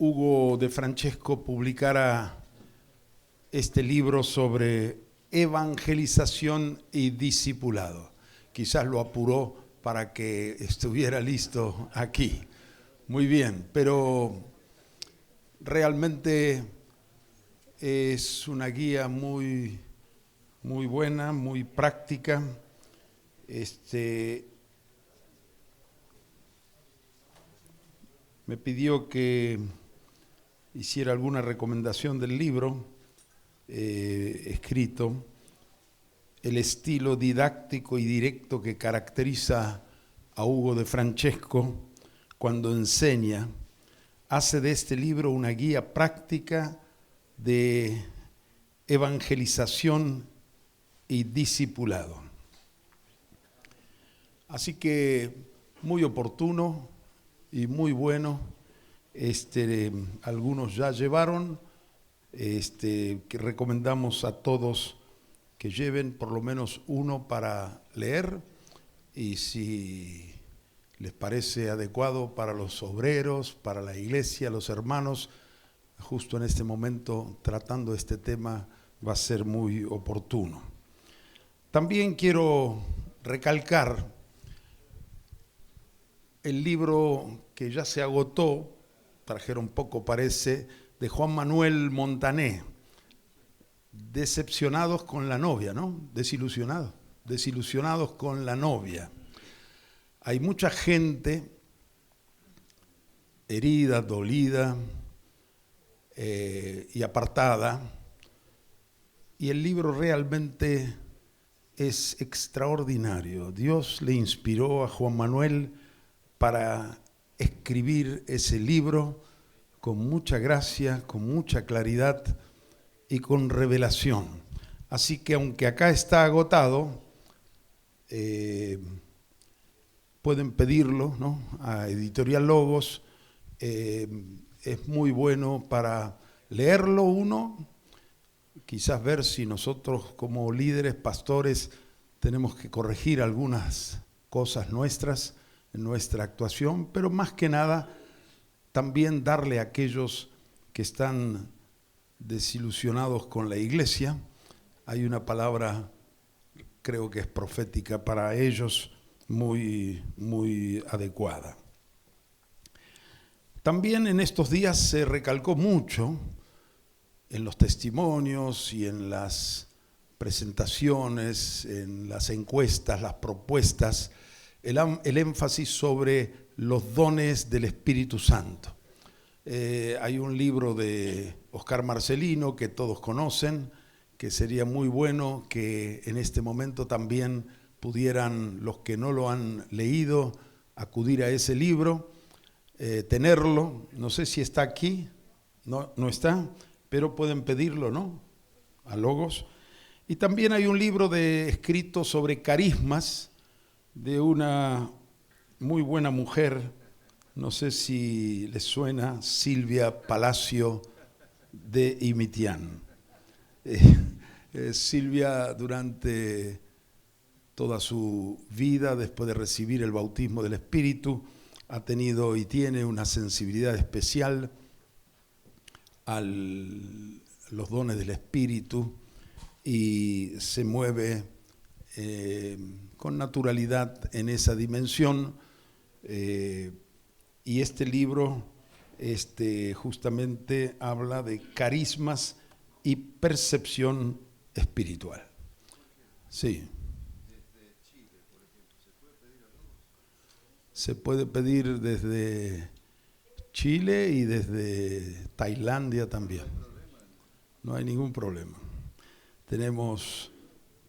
Hugo de Francesco publicara este libro sobre evangelización y discipulado. Quizás lo apuró para que estuviera listo aquí. Muy bien, pero realmente es una guía muy buena, muy práctica. Me pidió que hiciera alguna recomendación del libro escrito, el estilo didáctico y directo que caracteriza a Hugo de Francesco cuando enseña, hace de este libro una guía práctica de evangelización y discipulado. Así que muy oportuno y muy bueno. Algunos ya llevaron, que recomendamos a todos que lleven por lo menos uno para leer, y si les parece adecuado para los obreros, para la iglesia, los hermanos, justo en este momento tratando este tema va a ser muy oportuno. También quiero recalcar el libro que ya se agotó, trajeron poco parece, de Juan Manuel Montané, Decepcionados con la novia, ¿no? Desilusionados con la novia. Hay mucha gente herida, dolida y apartada, y el libro realmente es extraordinario. Dios le inspiró a Juan Manuel para escribir ese libro con mucha gracia, con mucha claridad y con revelación. Así que aunque acá está agotado, pueden pedirlo, ¿no?, a Editorial Logos. Es muy bueno para leerlo uno, quizás ver si nosotros como líderes, pastores, tenemos que corregir algunas cosas nuestras en nuestra actuación, pero más que nada también darle a aquellos que están desilusionados con la iglesia. Hay una palabra, creo que es profética para ellos, muy adecuada. También en estos días se recalcó mucho en los testimonios y en las presentaciones, en las encuestas, las propuestas, el énfasis sobre los dones del Espíritu Santo. Hay un libro de Oscar Marcelino que todos conocen, que sería muy bueno que en este momento también pudieran los que no lo han leído acudir a ese libro, tenerlo. No sé si está aquí, no está, pero pueden pedirlo, ¿no?, a Logos. Y también hay un libro escrito sobre carismas de una muy buena mujer, no sé si les suena, Silvia Palacio de Imitián. Silvia, durante toda su vida, después de recibir el bautismo del Espíritu, ha tenido y tiene una sensibilidad especial a los dones del Espíritu y se mueve con naturalidad en esa dimensión. Y este libro justamente habla de carismas y percepción espiritual. Sí. Desde Chile, por ejemplo, ¿se puede pedir algunos? Se puede pedir desde Chile y desde Tailandia también. No hay ningún problema. Tenemos,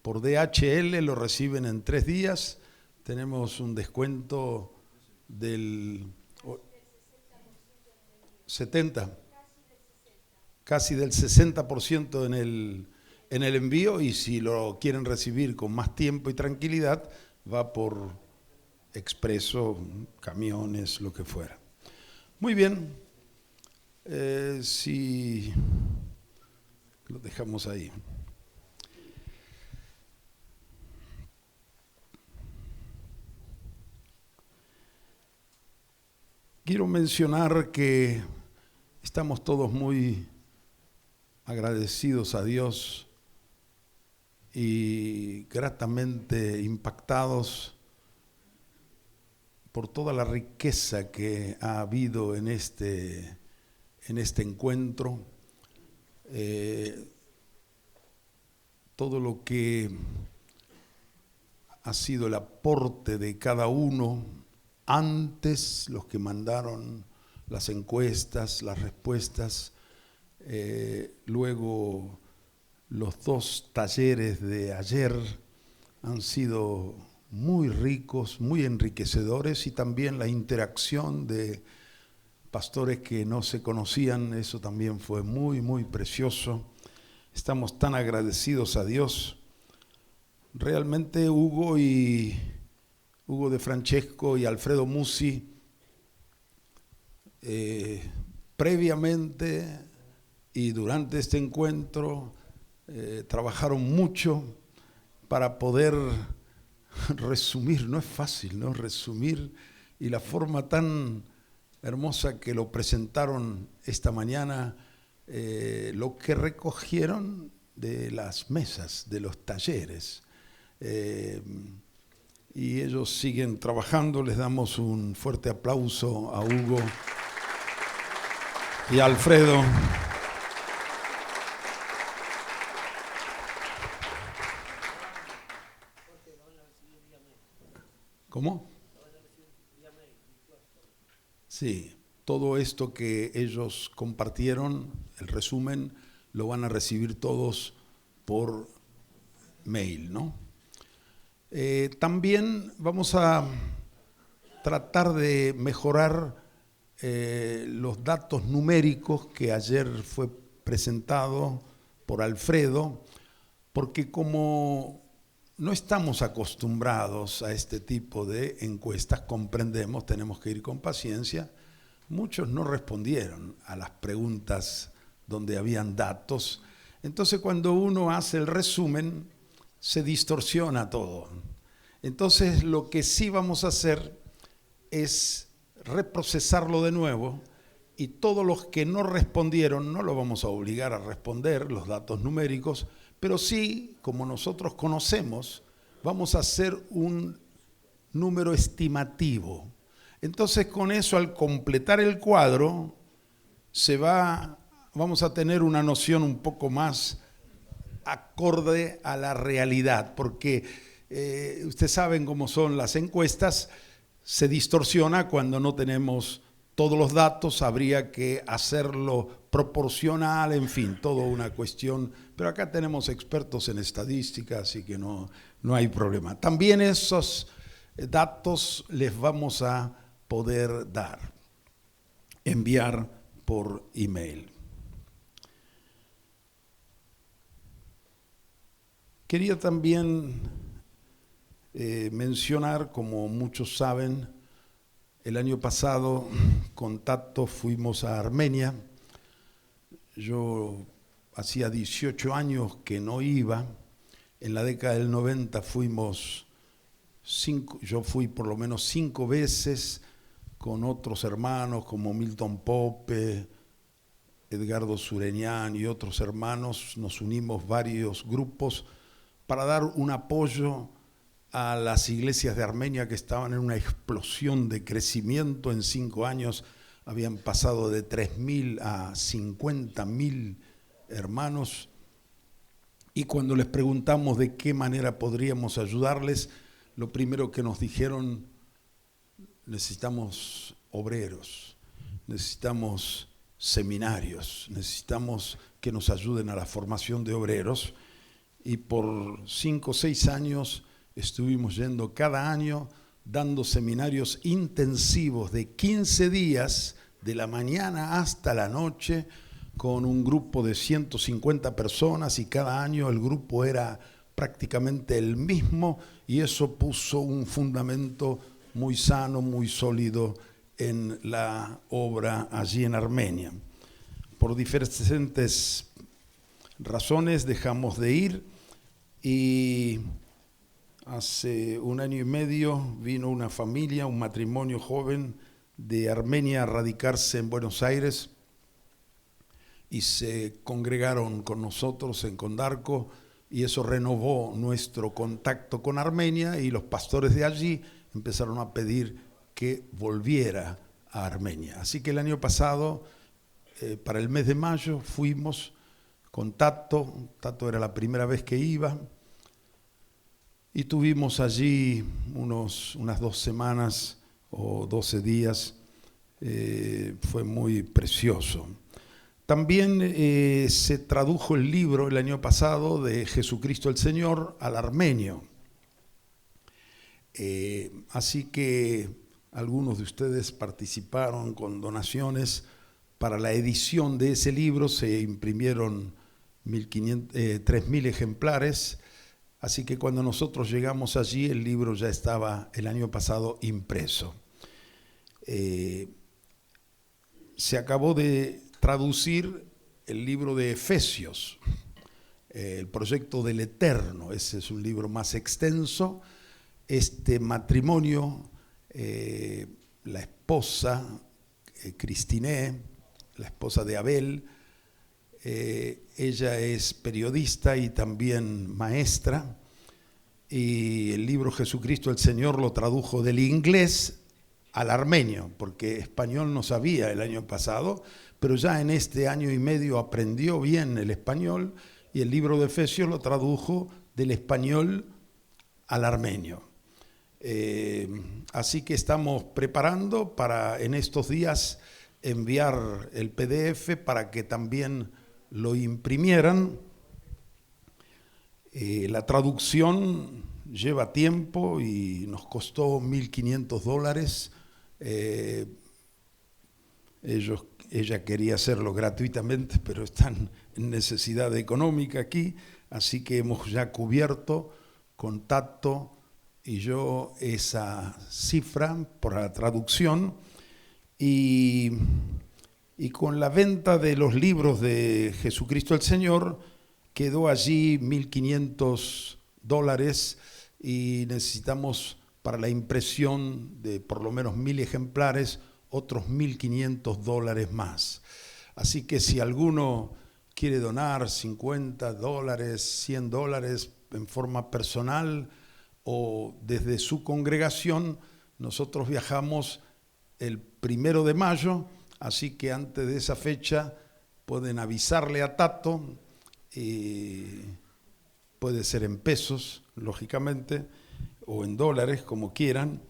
por DHL lo reciben en 3 días, tenemos un descuento del 70%, casi del 60% en el envío, y si lo quieren recibir con más tiempo y tranquilidad, va por expreso, camiones, lo que fuera. Muy bien, si lo dejamos ahí. Quiero mencionar que Estamos todos muy agradecidos a Dios y gratamente impactados por toda la riqueza que ha habido en este encuentro, todo lo que ha sido el aporte de cada uno, antes los que mandaron las encuestas, las respuestas, luego los 2 talleres de ayer han sido muy ricos, muy enriquecedores, y también la interacción de pastores que no se conocían, eso también fue muy, muy precioso. Estamos tan agradecidos a Dios. Realmente Hugo de Francesco y Alfredo Musi, previamente y durante este encuentro, trabajaron mucho para poder resumir. No es fácil, ¿no? Resumir, y la forma tan hermosa que lo presentaron esta mañana, lo que recogieron de las mesas, de los talleres. Y ellos siguen trabajando. Les damos un fuerte aplauso a Hugo y a Alfredo. ¿Cómo? Sí, todo esto que ellos compartieron, el resumen, lo van a recibir todos por mail, ¿no? También vamos a tratar de mejorar los datos numéricos que ayer fue presentado por Alfredo, porque como no estamos acostumbrados a este tipo de encuestas, comprendemos, tenemos que ir con paciencia. Muchos no respondieron a las preguntas donde habían datos. Entonces, cuando uno hace el resumen, se distorsiona todo. Entonces, lo que sí vamos a hacer es reprocesarlo de nuevo, y todos los que no respondieron no lo vamos a obligar a responder los datos numéricos, pero sí, como nosotros conocemos, vamos a hacer un número estimativo. Entonces, con eso, al completar el cuadro, vamos a tener una noción un poco más acorde a la realidad, porque ustedes saben cómo son las encuestas, se distorsiona cuando no tenemos todos los datos, habría que hacerlo proporcional, en fin, toda una cuestión, pero acá tenemos expertos en estadística, así que no hay problema. También esos datos les vamos a poder enviar por email. Quería también mencionar, como muchos saben, el año pasado con Tato fuimos a Armenia. Yo hacía 18 años que no iba. En la década del 90 yo fui por lo menos 5 veces con otros hermanos como Milton Pope, Edgardo Sureñán y otros hermanos. Nos unimos varios grupos para dar un apoyo a las iglesias de Armenia, que estaban en una explosión de crecimiento. En 5 años habían pasado de 3.000 a 50.000 hermanos, y cuando les preguntamos de qué manera podríamos ayudarles, lo primero que nos dijeron: necesitamos obreros, necesitamos seminarios, necesitamos que nos ayuden a la formación de obreros. Y por 5 o 6 años estuvimos yendo cada año, dando seminarios intensivos de 15 días, de la mañana hasta la noche, con un grupo de 150 personas, y cada año el grupo era prácticamente el mismo, y eso puso un fundamento muy sano, muy sólido en la obra allí en Armenia. Por diferentes razones dejamos de ir, y hace 1 año y medio vino una familia, un matrimonio joven de Armenia a radicarse en Buenos Aires, y se congregaron con nosotros en Condarco, y eso renovó nuestro contacto con Armenia, y los pastores de allí empezaron a pedir que volviera a Armenia. Así que el año pasado, para el mes de mayo, fuimos con Tato. Tato era la primera vez que iba, y tuvimos allí unas 2 semanas o 12 días. Fue muy precioso. También se tradujo el libro el año pasado de Jesucristo el Señor al armenio. Así que algunos de ustedes participaron con donaciones para la edición de ese libro. Se imprimieron 3.000 ejemplares. Así que cuando nosotros llegamos allí, el libro ya estaba el año pasado impreso. Se acabó de traducir el libro de Efesios, el proyecto del Eterno. Ese es un libro más extenso. Este matrimonio, la esposa, Cristiné, la esposa de Abel, ella es periodista y también maestra, y el libro Jesucristo el Señor lo tradujo del inglés al armenio, porque español no sabía el año pasado, pero ya en este año y medio aprendió bien el español, y el libro de Efesios lo tradujo del español al armenio. Así que estamos preparando para en estos días enviar el PDF para que también lo imprimieran. La traducción lleva tiempo y nos costó $1.500. Ella quería hacerlo gratuitamente, pero están en necesidad económica aquí, así que hemos ya cubierto con Tato y yo esa cifra por la traducción, y con la venta de los libros de Jesucristo el Señor quedó allí $1.500, y necesitamos para la impresión de por lo menos 1.000 ejemplares otros $1.500 más. Así que si alguno quiere donar $50, $100 en forma personal o desde su congregación, nosotros viajamos el 1 de mayo, así que antes de esa fecha pueden avisarle a Tato, puede ser en pesos, lógicamente, o en dólares, como quieran.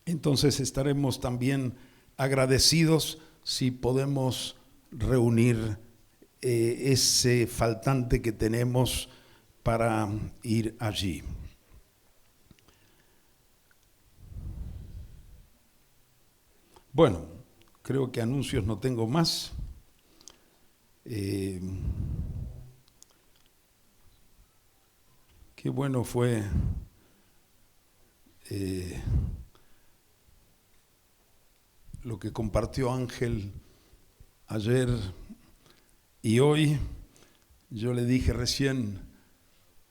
Entonces estaremos también agradecidos si podemos reunir ese faltante que tenemos para ir allí. Bueno, creo que anuncios no tengo más. Qué bueno fue lo que compartió Ángel ayer y hoy. Yo le dije recién,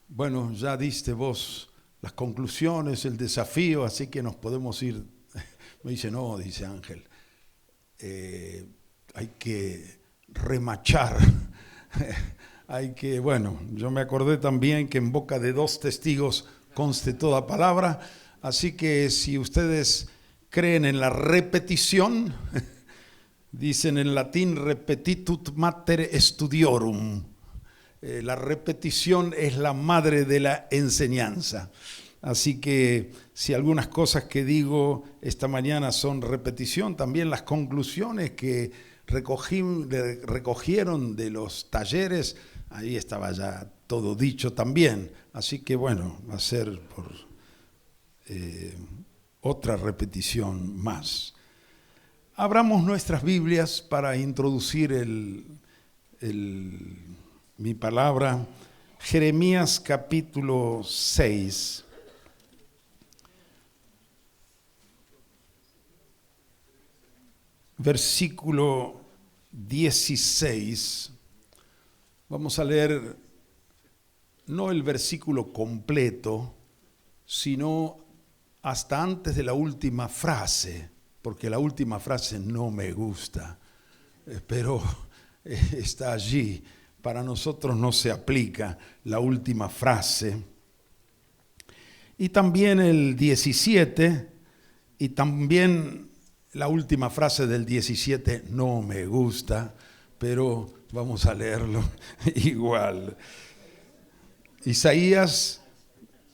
bueno, ya diste vos las conclusiones, el desafío, así que nos podemos ir. Me dice, no, dice Ángel, hay que remachar. Hay que, bueno, yo me acordé también que en boca de 2 testigos conste toda palabra, así que si ustedes creen en la repetición, dicen en latín repetitut mater studiorum, la repetición es la madre de la enseñanza. Así que si algunas cosas que digo esta mañana son repetición, también las conclusiones que recogieron de los talleres, ahí estaba ya todo dicho también. Así que bueno, va a ser por otra repetición más. Abramos nuestras Biblias para introducir mi palabra. Jeremías capítulo 6. Versículo 16. Vamos a leer no el versículo completo, sino hasta antes de la última frase, porque la última frase no me gusta, pero está allí. Para nosotros no se aplica la última frase. Y también el 17, y también la última frase del 17 no me gusta, pero vamos a leerlo igual. Isaías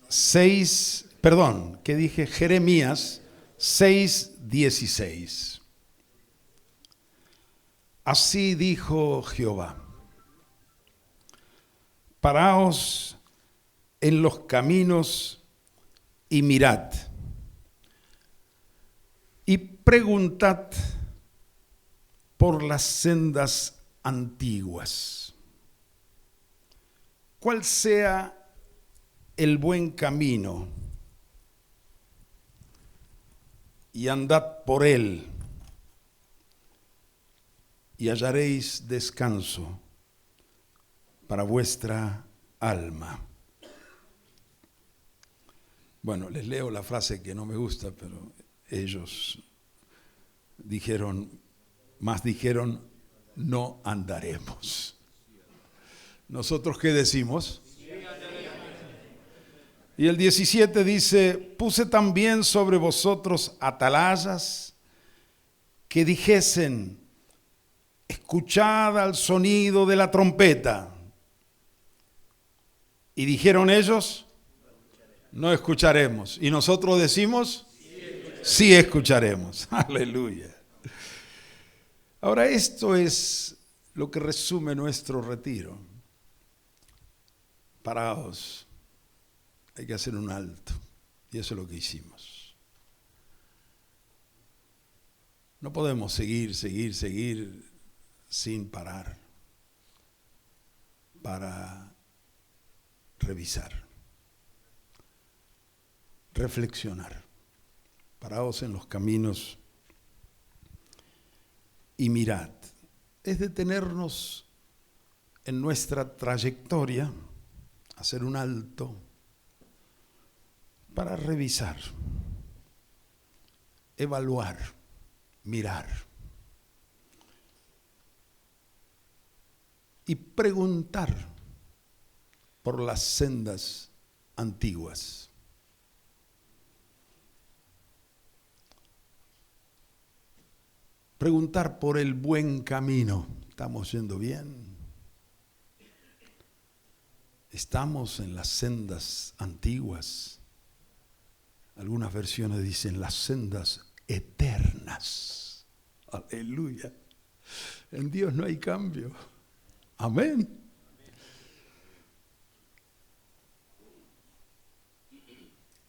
6, perdón, ¿qué dije? Jeremías 6:16. Así dijo Jehová: paraos en los caminos y mirad, y preguntad por las sendas antiguas, cuál sea el buen camino, y andad por él, y hallaréis descanso para vuestra alma. Bueno, les leo la frase que no me gusta, pero ellos dijeron, no andaremos. ¿Nosotros qué decimos? Y el 17 dice, puse también sobre vosotros atalayas que dijesen, escuchad al sonido de la trompeta. Y dijeron ellos, no escucharemos. Y nosotros decimos, sí escucharemos. Aleluya. Ahora esto es lo que resume nuestro retiro. Paraos. Hay que hacer un alto. Y eso es lo que hicimos. No podemos seguir sin parar para revisar, reflexionar. Paraos en los caminos y mirad. Es detenernos en nuestra trayectoria, hacer un alto para revisar, evaluar, mirar y preguntar por las sendas antiguas. Preguntar por el buen camino. ¿Estamos yendo bien? ¿Estamos en las sendas antiguas? Algunas versiones dicen las sendas eternas. Aleluya. En Dios no hay cambio. Amén.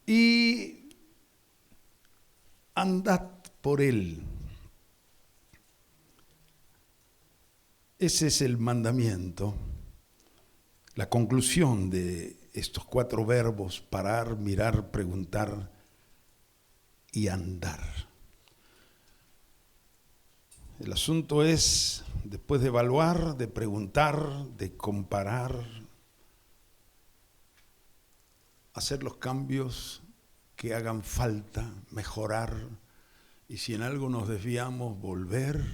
Y andad por él. Ese es el mandamiento, la conclusión de estos 4 verbos: parar, mirar, preguntar y andar. El asunto es, después de evaluar, de preguntar, de comparar, hacer los cambios que hagan falta, mejorar, y si en algo nos desviamos, volver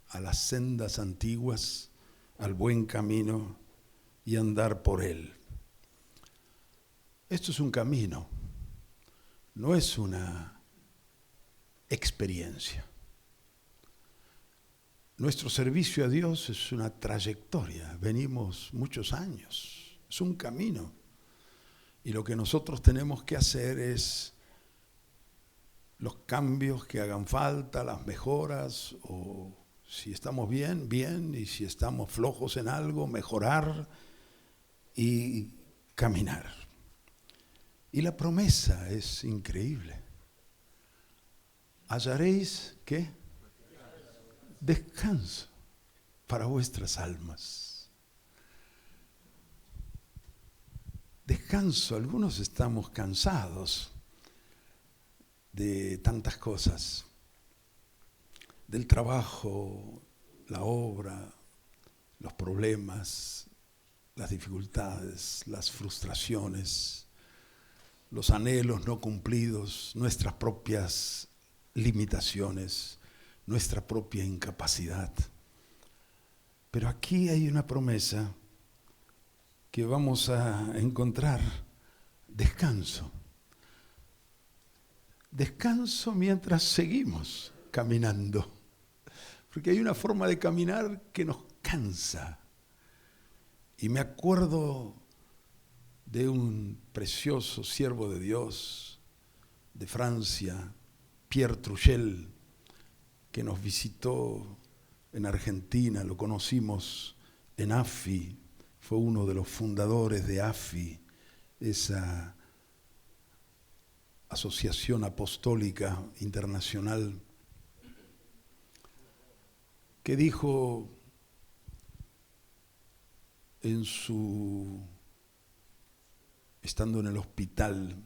a las sendas antiguas, al buen camino y andar por él. Esto es un camino, no es una experiencia. Nuestro servicio a Dios es una trayectoria, venimos muchos años, es un camino. Y lo que nosotros tenemos que hacer es los cambios que hagan falta, las mejoras, o si estamos bien, bien, y si estamos flojos en algo, mejorar y caminar. Y la promesa es increíble. Hallaréis, ¿qué? Descanso para vuestras almas. Descanso, algunos estamos cansados de tantas cosas, del trabajo, la obra, los problemas, las dificultades, las frustraciones, los anhelos no cumplidos, nuestras propias limitaciones, nuestra propia incapacidad. Pero aquí hay una promesa que vamos a encontrar descanso. Descanso mientras seguimos caminando. Porque hay una forma de caminar que nos cansa. Y me acuerdo de un precioso siervo de Dios de Francia, Pierre Truchel, que nos visitó en Argentina, lo conocimos en AFI, fue uno de los fundadores de AFI, esa Asociación Apostólica Internacional, que dijo estando en el hospital,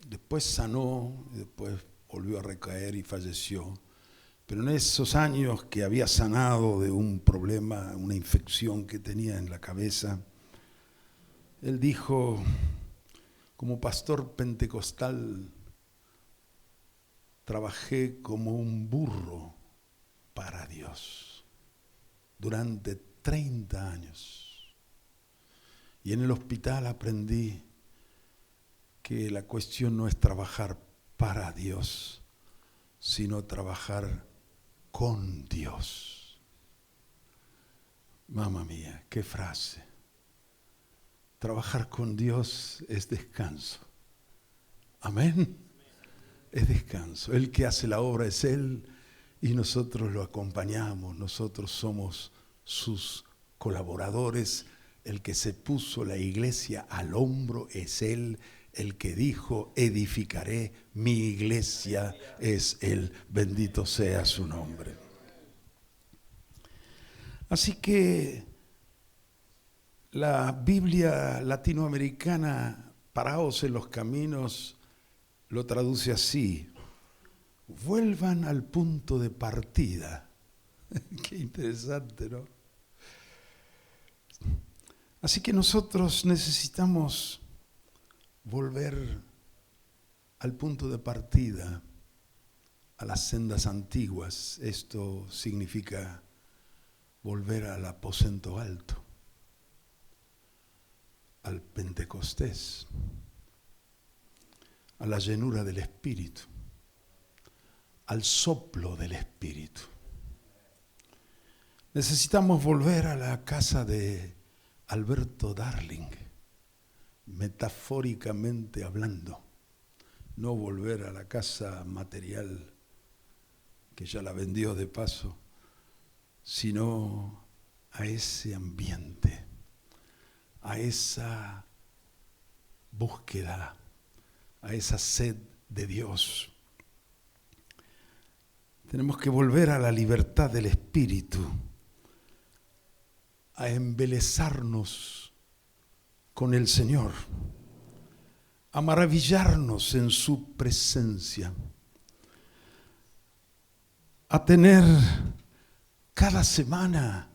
después sanó, después volvió a recaer y falleció. Pero en esos años que había sanado de un problema, una infección que tenía en la cabeza, él dijo, como pastor pentecostal, trabajé como un burro para Dios durante 30 años. Y en el hospital aprendí que la cuestión no es trabajar para Dios, sino trabajar con Dios. Mamma mía, qué frase. Trabajar con Dios es descanso. Amén. Es descanso. El que hace la obra es Él y nosotros lo acompañamos. Nosotros somos sus colaboradores. El que se puso la iglesia al hombro es Él. El que dijo, edificaré mi iglesia es Él. Bendito sea su nombre. Así que la Biblia latinoamericana, Paraos en los caminos, lo traduce así: vuelvan al punto de partida. Qué interesante, ¿no? Así que nosotros necesitamos volver al punto de partida, a las sendas antiguas. Esto significa volver al aposento alto, al Pentecostés, a la llenura del Espíritu, al soplo del Espíritu. Necesitamos volver a la casa de Alberto Darling, metafóricamente hablando, no volver a la casa material que ya la vendió de paso, sino a ese ambiente, a esa búsqueda, a esa sed de Dios. Tenemos que volver a la libertad del Espíritu, a embelezarnos con el Señor, a maravillarnos en su presencia, a tener cada semana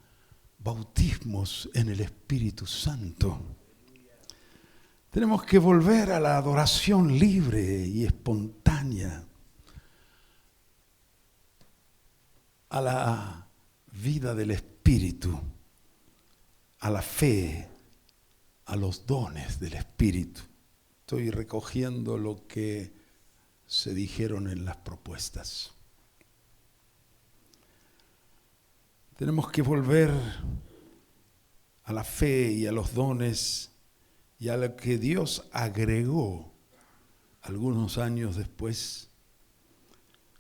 bautismos en el Espíritu Santo. Tenemos que volver a la adoración libre y espontánea, a la vida del Espíritu, a la fe, a los dones del Espíritu. Estoy recogiendo lo que se dijeron en las propuestas. Tenemos que volver a la fe y a los dones y a lo que Dios agregó algunos años después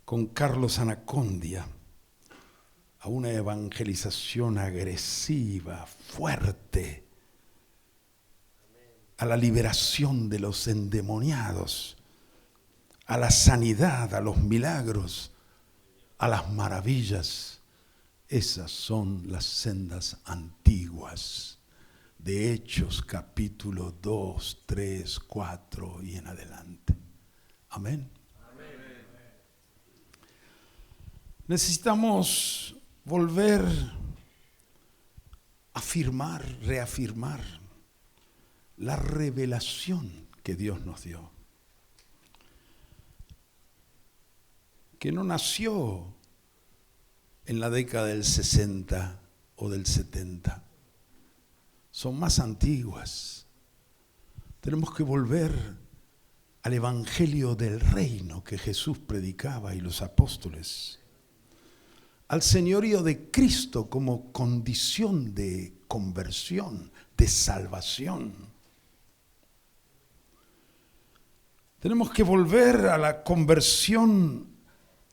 con Carlos Anacondia, a una evangelización agresiva, fuerte, a la liberación de los endemoniados, a la sanidad, a los milagros, a las maravillas. Esas son las sendas antiguas de Hechos capítulo 2, 3, 4 y en adelante. Amén. Amén. Necesitamos volver a afirmar, reafirmar la revelación que Dios nos dio, que no nació en la década del 60 o del 70. Son más antiguas. Tenemos que volver al evangelio del reino que Jesús predicaba y los apóstoles. Al señorío de Cristo como condición de conversión, de salvación. Tenemos que volver a la conversión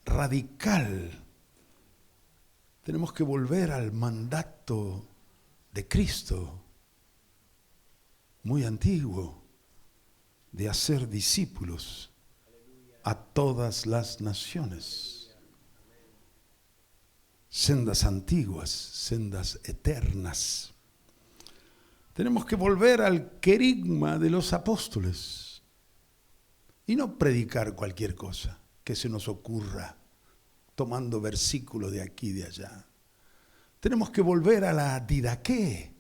radical. Tenemos que volver al mandato de Cristo, muy antiguo, de hacer discípulos a todas las naciones. Sendas antiguas, sendas eternas. Tenemos que volver al querigma de los apóstoles y no predicar cualquier cosa que se nos ocurra, tomando versículos de aquí y de allá. Tenemos que volver a la didaqué,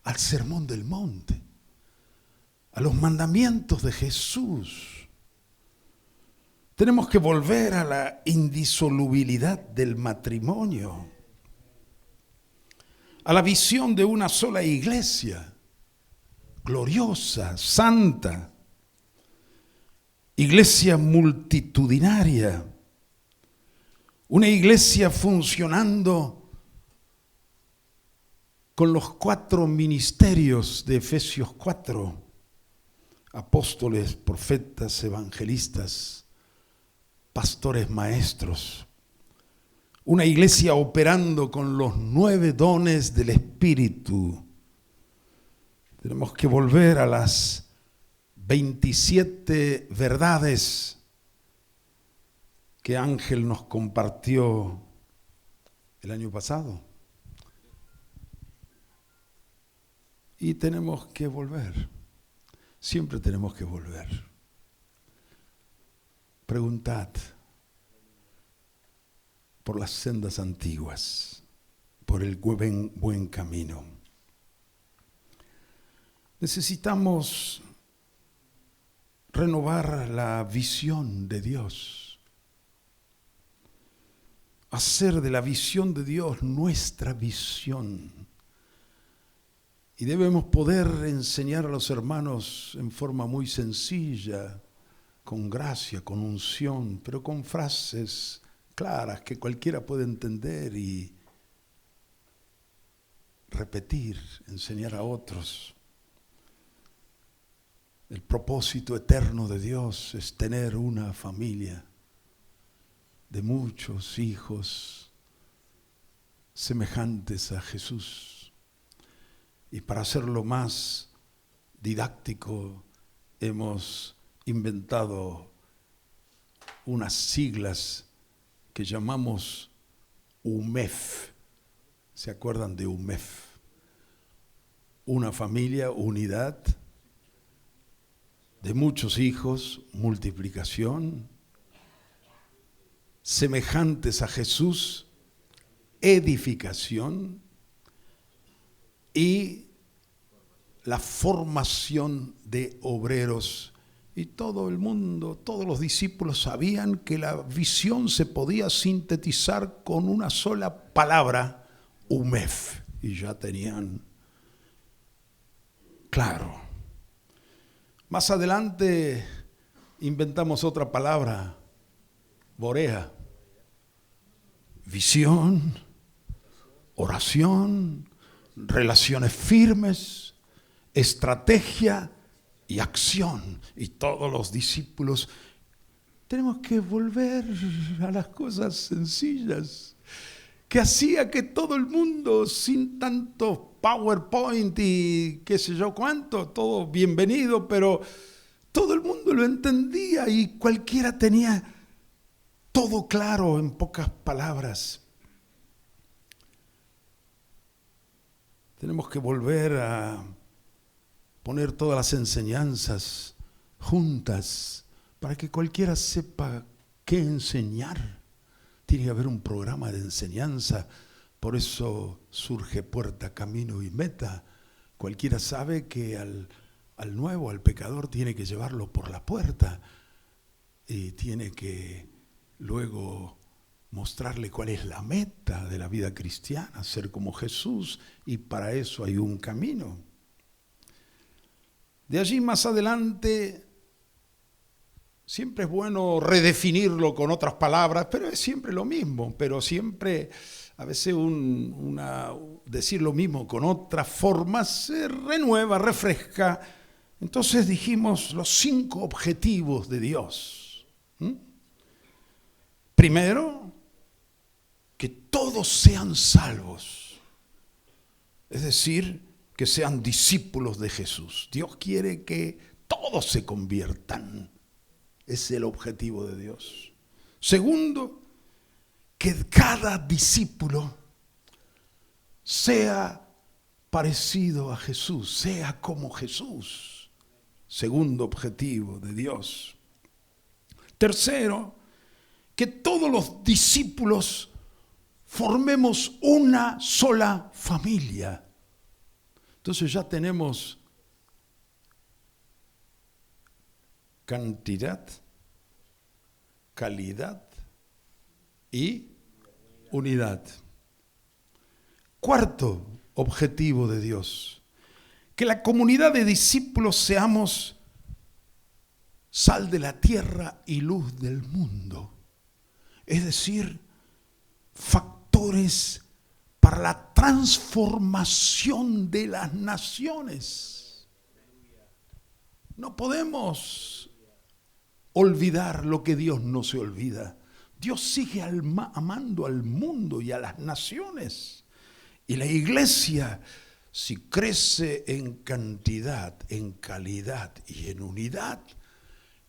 al sermón del monte, a los mandamientos de Jesús. Tenemos que volver a la indisolubilidad del matrimonio, a la visión de una sola iglesia, gloriosa, santa, iglesia multitudinaria, una iglesia funcionando con los 4 ministerios de Efesios 4, apóstoles, profetas, evangelistas, pastores, maestros. Una iglesia operando con los 9 dones del Espíritu. Tenemos que volver a las 27 verdades que Ángel nos compartió el año pasado. Y tenemos que volver. Siempre tenemos que volver. Preguntad por las sendas antiguas, por el buen camino. Necesitamos renovar la visión de Dios, hacer de la visión de Dios nuestra visión. Y debemos poder enseñar a los hermanos en forma muy sencilla, con gracia, con unción, pero con frases claras que cualquiera puede entender y repetir, enseñar a otros. El propósito eterno de Dios es tener una familia de muchos hijos semejantes a Jesús. Y para hacerlo más didáctico, hemos inventado unas siglas que llamamos UMEF. ¿Se acuerdan de UMEF? Una familia, unidad, de muchos hijos, multiplicación, semejantes a Jesús, edificación y la formación de obreros. Y todo el mundo, todos los discípulos sabían que la visión se podía sintetizar con una sola palabra, UMEF, y ya tenían claro. Más adelante inventamos otra palabra, Borea, visión, oración, relaciones firmes, estrategia y acción. Y todos los discípulos tenemos que volver a las cosas sencillas que hacía que todo el mundo, sin tanto PowerPoint y qué sé yo cuánto, todo bienvenido, pero todo el mundo lo entendía y cualquiera tenía todo claro en pocas palabras. Tenemos que volver a poner todas las enseñanzas juntas para que cualquiera sepa qué enseñar. Tiene que haber un programa de enseñanza, por eso surge Puerta, Camino y Meta. Cualquiera sabe que al nuevo, al pecador, tiene que llevarlo por la puerta y tiene que luego mostrarle cuál es la meta de la vida cristiana, ser como Jesús, y para eso hay un camino. De allí más adelante, siempre es bueno redefinirlo con otras palabras, pero es siempre lo mismo, pero siempre a veces decir lo mismo con otras formas se renueva, refresca. Entonces dijimos los 5 objetivos de Dios. Primero, que todos sean salvos, es decir, que sean discípulos de Jesús. Dios quiere que todos se conviertan. Es el objetivo de Dios. Segundo, que cada discípulo sea parecido a Jesús, sea como Jesús. Segundo objetivo de Dios. Tercero, que todos los discípulos formemos una sola familia. Entonces ya tenemos cantidad, calidad y unidad. Cuarto objetivo de Dios, que la comunidad de discípulos seamos sal de la tierra y luz del mundo. Es decir, factores para la transformación de las naciones. No podemos olvidar lo que Dios no se olvida. Dios sigue amando al mundo y a las naciones. Y la iglesia, si crece en cantidad, en calidad y en unidad,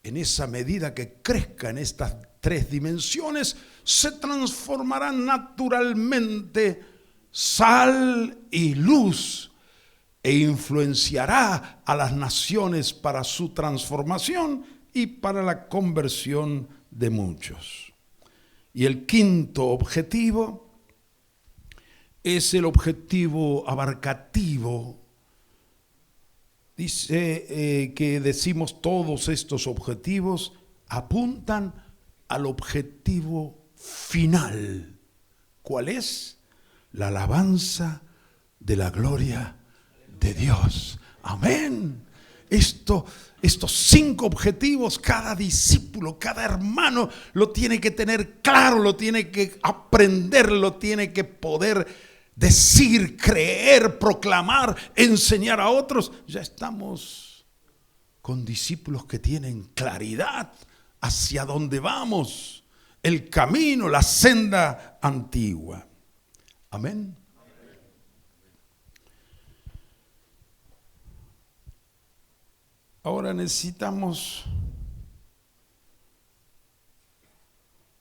en esa medida que crezca en estas 3 dimensiones, se transformará naturalmente sal y luz e influenciará a las naciones para su transformación y para la conversión de muchos. Y el quinto objetivo es el objetivo abarcativo. Dice que decimos todos estos objetivos apuntan al objetivo final. ¿Cuál es? La alabanza de la gloria de Dios. Amén. Estos 5 objetivos, cada discípulo, cada hermano lo tiene que tener claro, lo tiene que aprender, lo tiene que poder decir, creer, proclamar, enseñar a otros. Ya estamos con discípulos que tienen claridad hacia dónde vamos, el camino, la senda antigua. Amén. Ahora necesitamos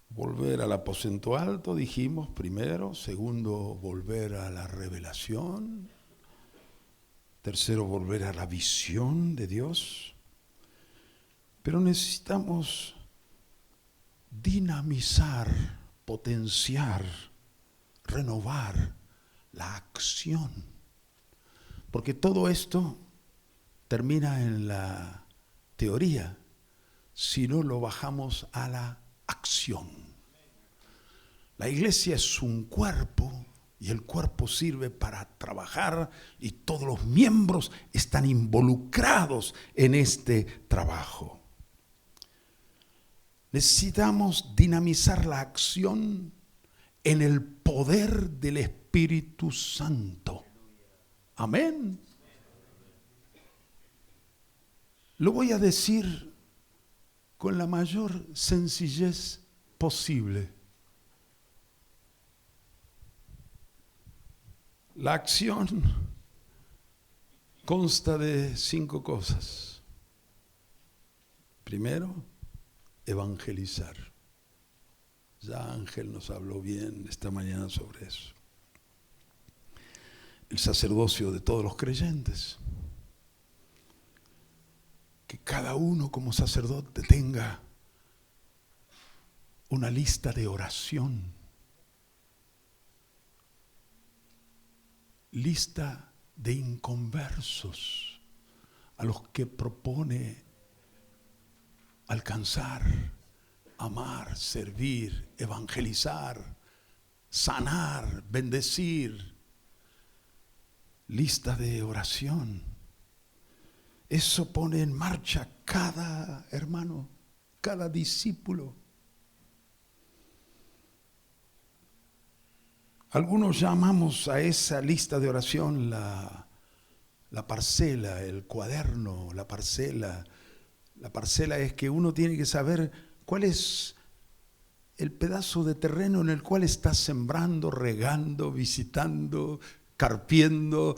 volver al aposento alto, dijimos primero. Segundo, volver a la revelación. Tercero, volver a la visión de Dios. Pero necesitamos dinamizar, potenciar, renovar la acción. Porque todo esto termina en la teoría si no lo bajamos a la acción. La iglesia es un cuerpo y el cuerpo sirve para trabajar y todos los miembros están involucrados en este trabajo. Necesitamos dinamizar la acción en el poder del Espíritu Santo. Amén. Lo voy a decir con la mayor sencillez posible. La acción consta de 5 cosas. Primero, evangelizar. Ya Ángel nos habló bien esta mañana sobre eso. El sacerdocio de todos los creyentes. Que cada uno como sacerdote tenga una lista de oración, lista de inconversos a los que propone alcanzar, amar, servir, evangelizar, sanar, bendecir. Lista de oración. Eso pone en marcha cada hermano, cada discípulo. Algunos llamamos a esa lista de oración la parcela, el cuaderno, la parcela. La parcela es que uno tiene que saber cuál es el pedazo de terreno en el cual está sembrando, regando, visitando, carpiendo.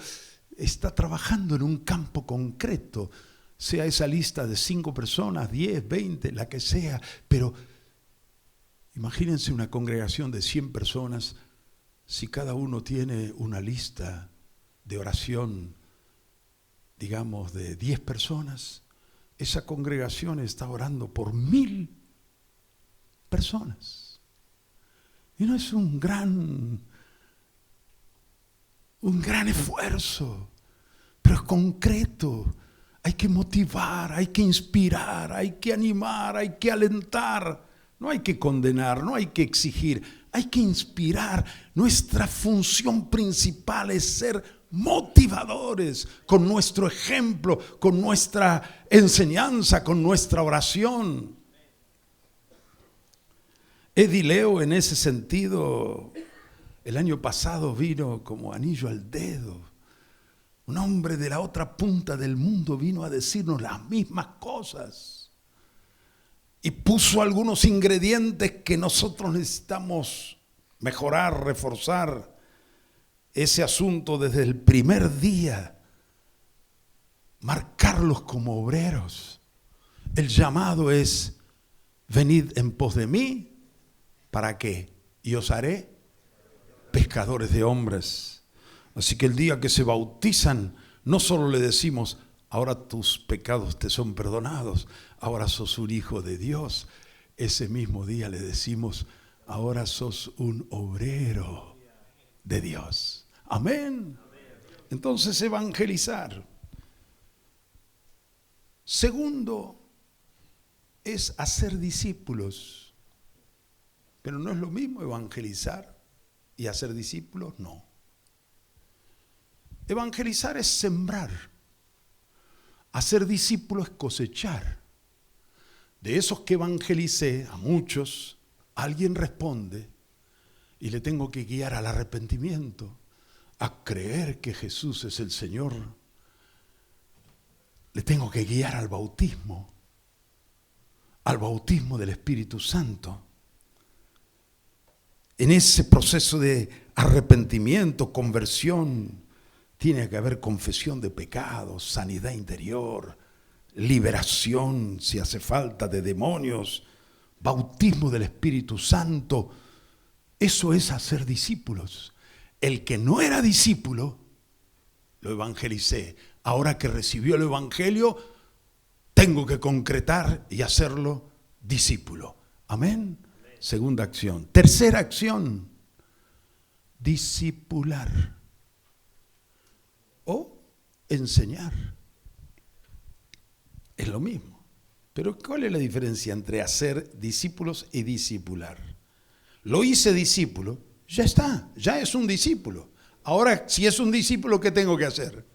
Está trabajando en un campo concreto, sea esa lista de 5 personas, 10, 20, la que sea. Pero imagínense una congregación de 100 personas. Si cada uno tiene una lista de oración, digamos, de 10 personas, esa congregación está orando por 1000 personas. Y no es un gran esfuerzo, pero es concreto. Hay que motivar, hay que inspirar, hay que animar, hay que alentar. No hay que condenar, no hay que exigir. Hay que inspirar. Nuestra función principal es ser motivadores con nuestro ejemplo, con nuestra enseñanza, con nuestra oración. Edileo, en ese sentido, el año pasado vino como anillo al dedo. Un hombre de la otra punta del mundo vino a decirnos las mismas cosas. Y puso algunos ingredientes que nosotros necesitamos mejorar, reforzar. Ese asunto desde el primer día, marcarlos como obreros. El llamado es: venid en pos de mí, ¿para qué? Y os haré pescadores de hombres. Así que el día que se bautizan, no solo le decimos: ahora tus pecados te son perdonados, ahora sos un hijo de Dios. Ese mismo día le decimos: ahora sos un obrero de Dios. Amén. Entonces, evangelizar. Segundo, es hacer discípulos. Pero no es lo mismo evangelizar y hacer discípulos, no. Evangelizar es sembrar. Hacer discípulos es cosechar. De esos que evangelicé, a muchos, alguien responde y le tengo que guiar al arrepentimiento, a creer que Jesús es el Señor. Le tengo que guiar al bautismo del Espíritu Santo. En ese proceso de arrepentimiento, conversión, tiene que haber confesión de pecados, sanidad interior, liberación, si hace falta, de demonios, bautismo del Espíritu Santo. Eso es hacer discípulos. El que no era discípulo, lo evangelicé. Ahora que recibió el evangelio, tengo que concretar y hacerlo discípulo. Amén. Segunda acción. Tercera acción, discipular o enseñar. Es lo mismo. Pero ¿cuál es la diferencia entre hacer discípulos y discipular? Lo hice discípulo, ya está, ya es un discípulo. Ahora, si es un discípulo, ¿qué tengo que hacer?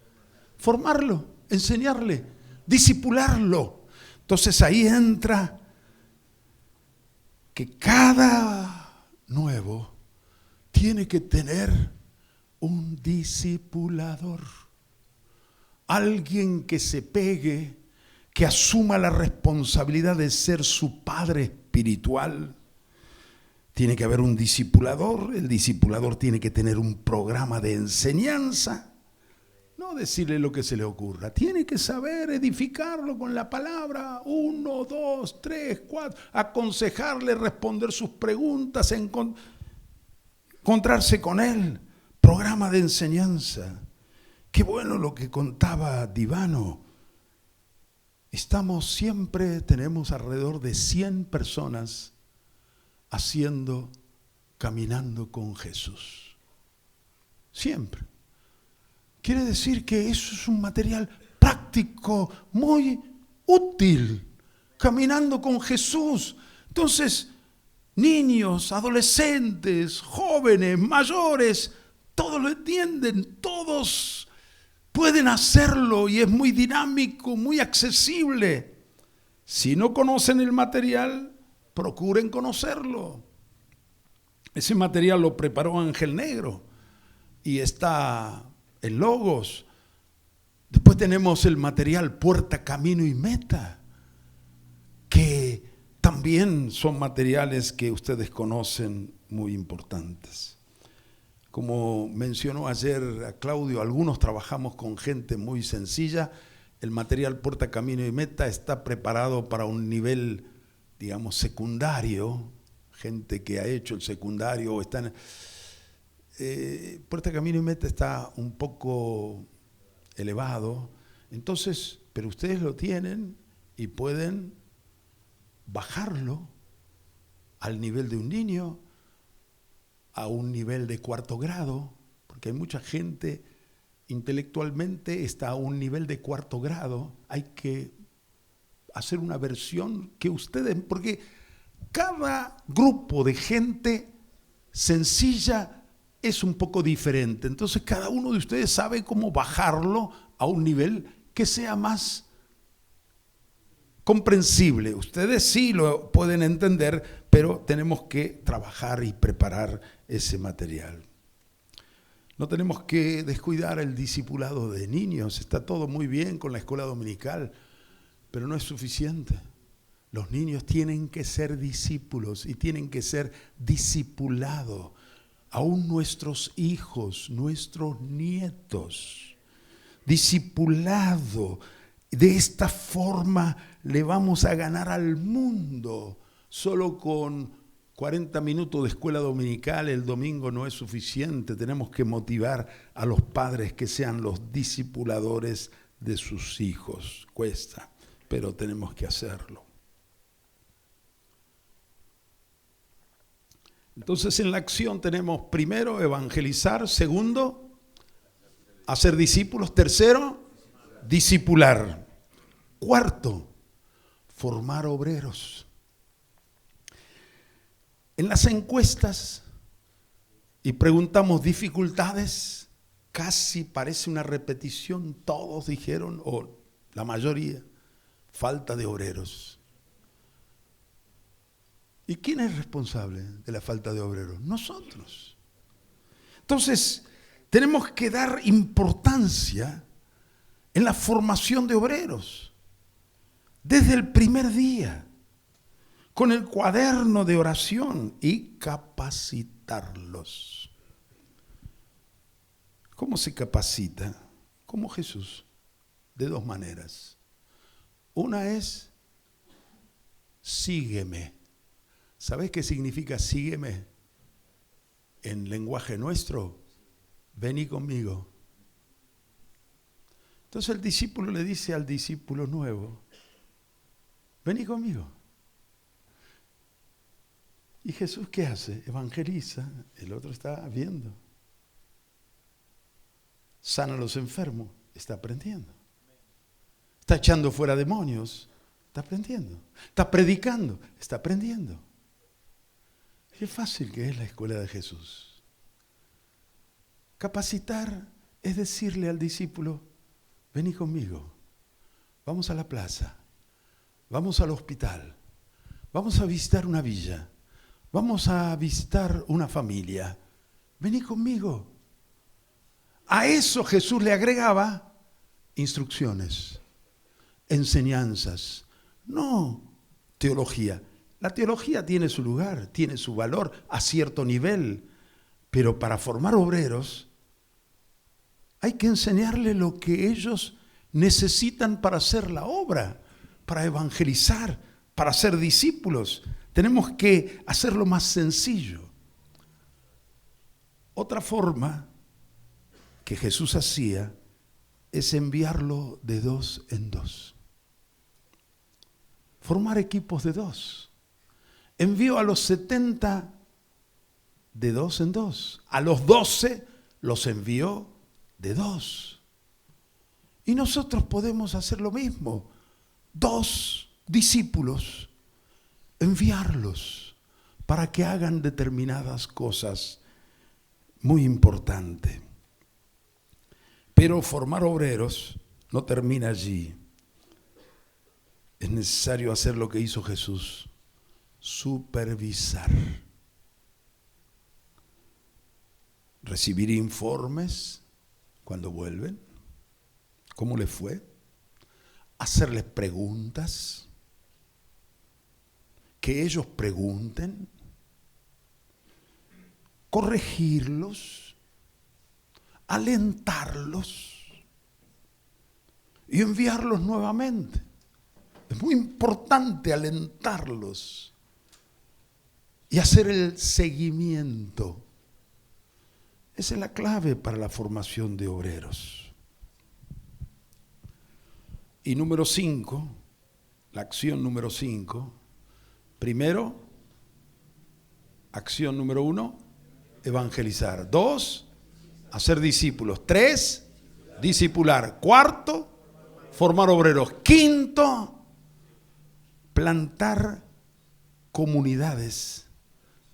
Formarlo, enseñarle, discipularlo. Entonces ahí entra que cada nuevo tiene que tener un discipulador. Alguien que se pegue, que asuma la responsabilidad de ser su padre espiritual. Tiene que haber un discipulador. El discipulador tiene que tener un programa de enseñanza. No decirle lo que se le ocurra. Tiene que saber edificarlo con la palabra. 1, 2, 3, 4. Aconsejarle, responder sus preguntas, encontrarse con él. Programa de enseñanza. Qué bueno lo que contaba Divano. Tenemos alrededor de 100 personas caminando con Jesús. Siempre. Quiere decir que eso es un material práctico, muy útil. Caminando con Jesús. Entonces, niños, adolescentes, jóvenes, mayores, todos lo entienden, todos pueden hacerlo y es muy dinámico, muy accesible. Si no conocen el material, procuren conocerlo. Ese material lo preparó Ángel Negro y está en Logos. Después tenemos el material Puerta, Camino y Meta, que también son materiales que ustedes conocen muy importantes. Como mencionó ayer a Claudio, algunos trabajamos con gente muy sencilla. El material Puerta, Camino y Meta está preparado para un nivel, digamos, secundario. Gente que ha hecho el secundario o está en... Puerta, Camino y Meta está un poco elevado. Entonces, pero ustedes lo tienen y pueden bajarlo al nivel de un niño, a un nivel de 4º grado, porque hay mucha gente intelectualmente está a un nivel de 4º grado. Hay que hacer una versión que ustedes, porque cada grupo de gente sencilla es un poco diferente. Entonces cada uno de ustedes sabe cómo bajarlo a un nivel que sea más comprensible. Ustedes sí lo pueden entender, pero tenemos que trabajar y preparar ese material. No tenemos que descuidar el discipulado de niños. Está todo muy bien con la escuela dominical, pero no es suficiente. Los niños tienen que ser discípulos y tienen que ser discipulados. Aún nuestros hijos, nuestros nietos, discipulado. De esta forma le vamos a ganar al mundo. Solo con 40 minutos de escuela dominical el domingo no es suficiente. Tenemos que motivar a los padres que sean los discipuladores de sus hijos. Cuesta, pero tenemos que hacerlo. Entonces en la acción tenemos primero evangelizar, segundo hacer discípulos, tercero discipular, cuarto formar obreros. En las encuestas y preguntamos dificultades, casi parece una repetición, todos dijeron, o la mayoría, falta de obreros. ¿Y quién es responsable de la falta de obreros? Nosotros. Entonces, tenemos que dar importancia en la formación de obreros, desde el primer día, con el cuaderno de oración y capacitarlos. ¿Cómo se capacita? Como Jesús, de dos maneras. Una es, sígueme. ¿Sabés qué significa sígueme? En lenguaje nuestro, vení conmigo. Entonces el discípulo le dice al discípulo nuevo, vení conmigo. ¿Y Jesús qué hace? Evangeliza, el otro está viendo. Sana a los enfermos, está aprendiendo. Está echando fuera demonios, está aprendiendo. Está predicando, está aprendiendo. Qué fácil que es la escuela de Jesús. Capacitar es decirle al discípulo, vení conmigo, vamos a la plaza, vamos al hospital, vamos a visitar una villa, vamos a visitar una familia, vení conmigo. A eso Jesús le agregaba instrucciones, enseñanzas, no teología. La teología tiene su lugar, tiene su valor a cierto nivel, pero para formar obreros hay que enseñarles lo que ellos necesitan para hacer la obra, para evangelizar, para ser discípulos. Tenemos que hacerlo más sencillo. Otra forma que Jesús hacía es enviarlo de 2 en 2. Formar equipos de 2. Envió a los 70 de 2 en 2. A los 12 los envió de 2. Y nosotros podemos hacer lo mismo. 2 discípulos enviarlos para que hagan determinadas cosas muy importantes. Pero formar obreros no termina allí. Es necesario hacer lo que hizo Jesús: supervisar, recibir informes cuando vuelven, cómo les fue, hacerles preguntas, que ellos pregunten, corregirlos, alentarlos y enviarlos nuevamente. Es muy importante alentarlos y hacer el seguimiento. Esa es la clave para la formación de obreros. Y número 5, la acción número 5. Primero, acción número 1, evangelizar. 2, hacer discípulos. 3, discipular. 4, formar obreros. 5, plantar comunidades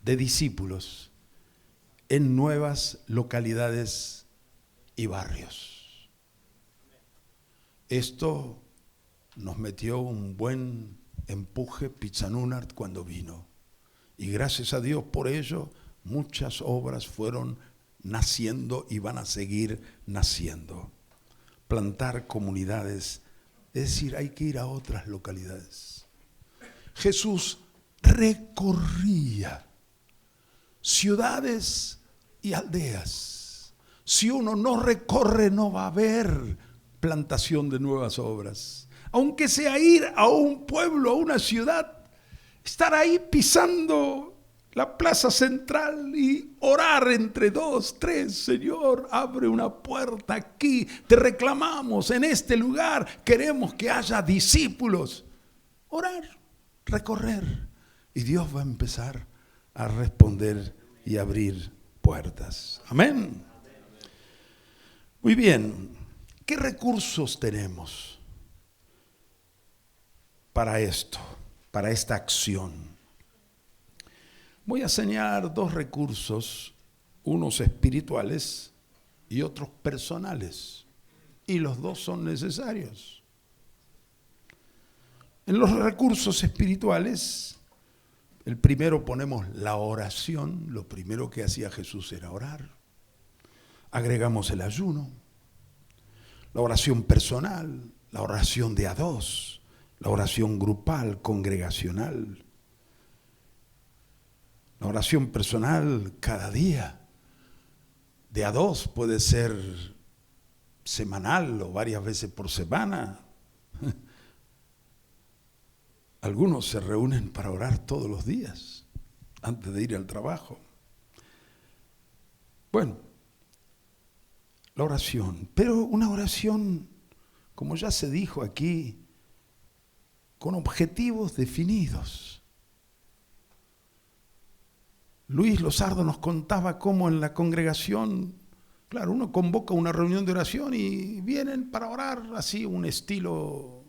de discípulos en nuevas localidades y barrios. Esto nos metió un buen empuje Pizzanunart cuando vino. Y gracias a Dios por ello, muchas obras fueron naciendo y van a seguir naciendo. Plantar comunidades, es decir, hay que ir a otras localidades. Jesús recorría ciudades y aldeas. Si uno no recorre, no va a haber plantación de nuevas obras. Aunque sea ir a un pueblo, a una ciudad, estar ahí pisando la plaza central y orar entre 2, 3, Señor, abre una puerta aquí, te reclamamos en este lugar, queremos que haya discípulos. Orar, recorrer, y Dios va a empezar a responder y abrir puertas. Amén. Muy bien, ¿qué recursos tenemos para esto, para esta acción? Voy a señalar 2 recursos, unos espirituales y otros personales, y los 2 son necesarios. En los recursos espirituales, el primero ponemos la oración. Lo primero que hacía Jesús era orar. Agregamos el ayuno, la oración personal, la oración de a 2, la oración grupal, congregacional. La oración personal cada día, de a 2, puede ser semanal o varias veces por semana. Algunos se reúnen para orar todos los días, antes de ir al trabajo. Bueno, la oración, pero una oración, como ya se dijo aquí, con objetivos definidos. Luis Losardo nos contaba cómo en la congregación, claro, uno convoca una reunión de oración y vienen para orar así, un estilo.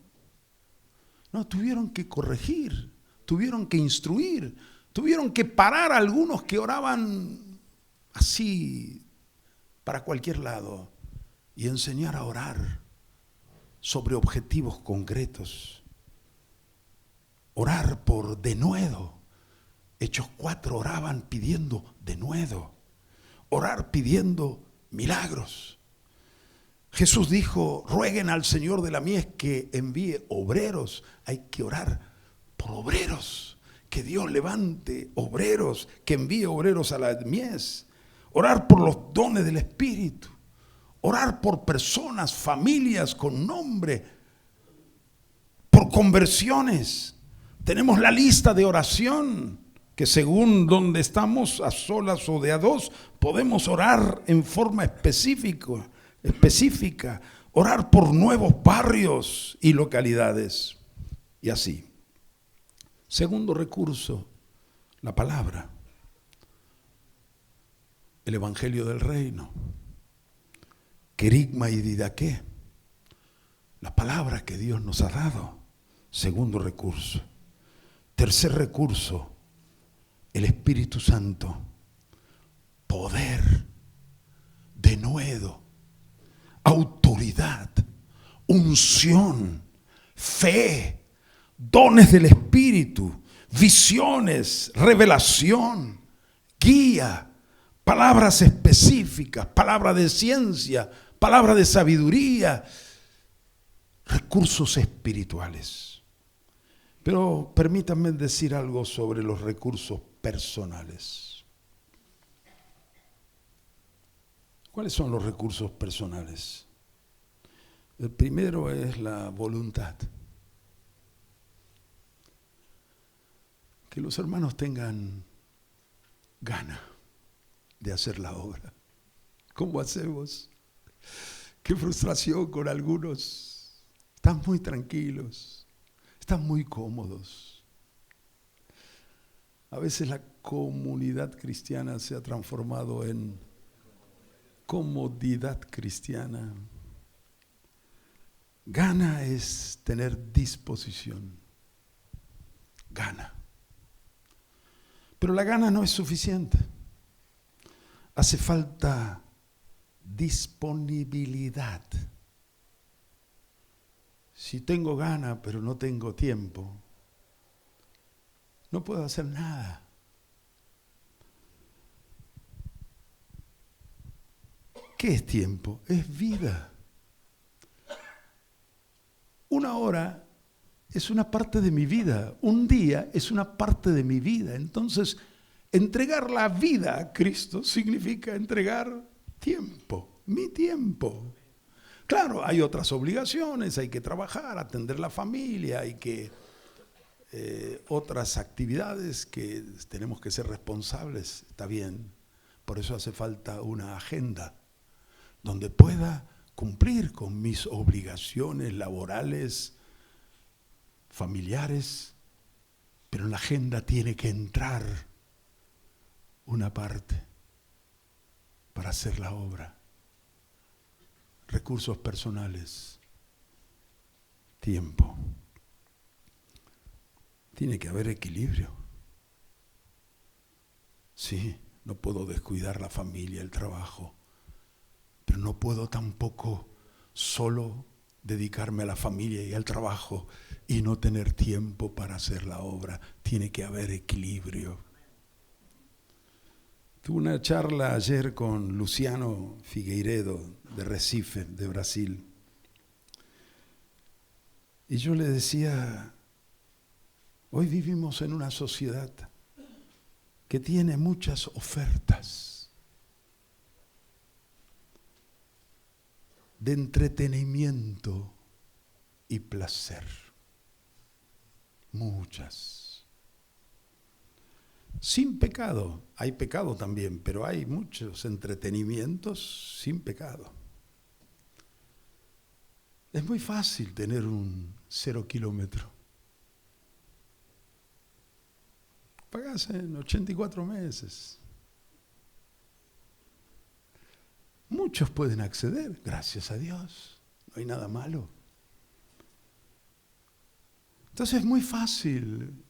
No, tuvieron que corregir, tuvieron que instruir, tuvieron que parar a algunos que oraban así para cualquier lado y enseñar a orar sobre objetivos concretos. Orar por denuedo. Hechos 4 oraban pidiendo denuedo. Orar pidiendo milagros. Jesús dijo, rueguen al Señor de la mies que envíe obreros. Hay que orar por obreros, que Dios levante obreros, que envíe obreros a la mies. Orar por los dones del Espíritu. Orar por personas, familias con nombre, por conversiones. Tenemos la lista de oración, que según donde estamos, a solas o de a 2, podemos orar en forma específica, orar por nuevos barrios y localidades, y así. Segundo recurso, la palabra, el evangelio del reino, querigma y didaqué, la palabra que Dios nos ha dado. Segundo recurso. Tercer recurso, el Espíritu Santo. Poder, denuedo, autoridad, unción, fe, dones del Espíritu, visiones, revelación, guía, palabras específicas, palabra de ciencia, palabra de sabiduría, recursos espirituales. Pero permítanme decir algo sobre los recursos personales. ¿Cuáles son los recursos personales? El primero es la voluntad. Que los hermanos tengan gana de hacer la obra. ¿Cómo hacemos? Qué frustración con algunos. Están muy tranquilos, están muy cómodos. A veces la comunidad cristiana se ha transformado en comodidad cristiana. Gana es tener disposición. Gana. Pero la gana no es suficiente. Hace falta disponibilidad. Si tengo gana pero no tengo tiempo, no puedo hacer nada. ¿Qué es tiempo? Es vida. Una hora es una parte de mi vida. Un día es una parte de mi vida. Entonces, entregar la vida a Cristo significa entregar tiempo, mi tiempo. Claro, hay otras obligaciones, hay que trabajar, atender la familia, hay que otras actividades que tenemos que ser responsables, está bien. Por eso hace falta una agenda donde pueda cumplir con mis obligaciones laborales, familiares, pero en la agenda tiene que entrar una parte para hacer la obra. Recursos personales, tiempo. Tiene que haber equilibrio. Sí, no puedo descuidar la familia, el trabajo, pero no puedo tampoco solo dedicarme a la familia y al trabajo y no tener tiempo para hacer la obra. Tiene que haber equilibrio. Tuve una charla ayer con Luciano Figueiredo de Recife, de Brasil. Y yo le decía, hoy vivimos en una sociedad que tiene muchas ofertas de entretenimiento y placer. Muchas. Sin pecado. Hay pecado también, pero hay muchos entretenimientos sin pecado. Es muy fácil tener un 0 kilómetro. Pagás en 84 meses. Muchos pueden acceder, gracias a Dios. No hay nada malo. Entonces es muy fácil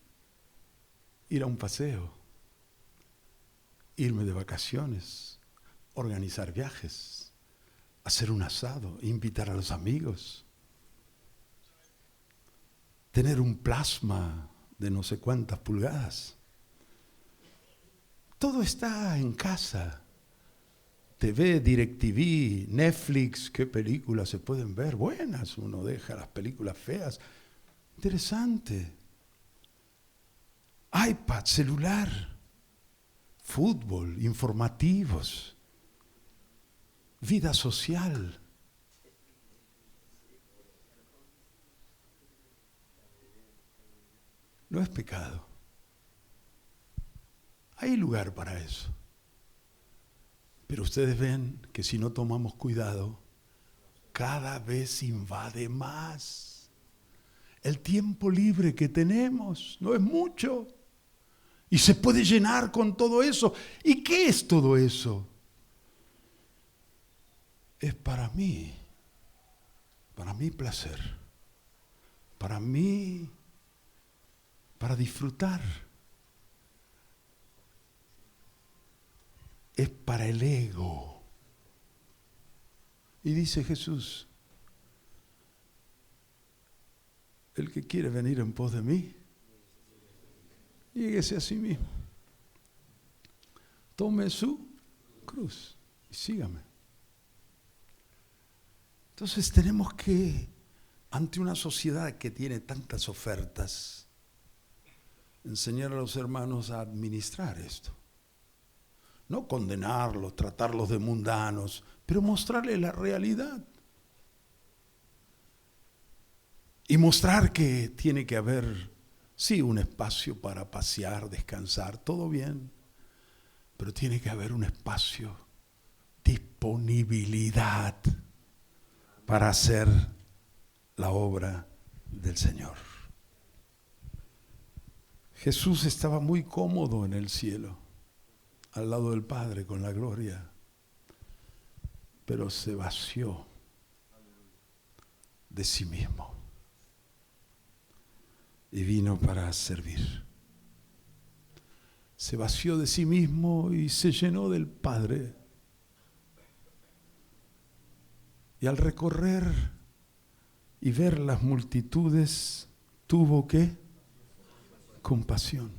ir a un paseo, irme de vacaciones, organizar viajes, hacer un asado, invitar a los amigos, tener un plasma de no sé cuántas pulgadas. Todo está en casa. TV, DirecTV, Netflix, qué películas se pueden ver, buenas, uno deja las películas feas, interesante. iPad, celular, fútbol, informativos, vida social. No es pecado. Hay lugar para eso. Pero ustedes ven que si no tomamos cuidado, cada vez invade más. El tiempo libre que tenemos no es mucho. Y se puede llenar con todo eso. ¿Y qué es todo eso? Es para mi placer, para mi para disfrutar. Es para el ego. Y dice Jesús, el que quiere venir en pos de mí, niéguese a sí mismo. Tome su cruz y sígame. Entonces tenemos que, ante una sociedad que tiene tantas ofertas, enseñar a los hermanos a administrar esto. No condenarlos, tratarlos de mundanos, pero mostrarles la realidad. Y mostrar que tiene que haber, sí, un espacio para pasear, descansar, todo bien, pero tiene que haber un espacio, disponibilidad para hacer la obra del Señor. Jesús estaba muy cómodo en el cielo, al lado del Padre con la gloria, pero se vació de sí mismo y vino para servir. Se vació de sí mismo y se llenó del Padre. Y al recorrer y ver las multitudes, tuvo ¿qué? Compasión.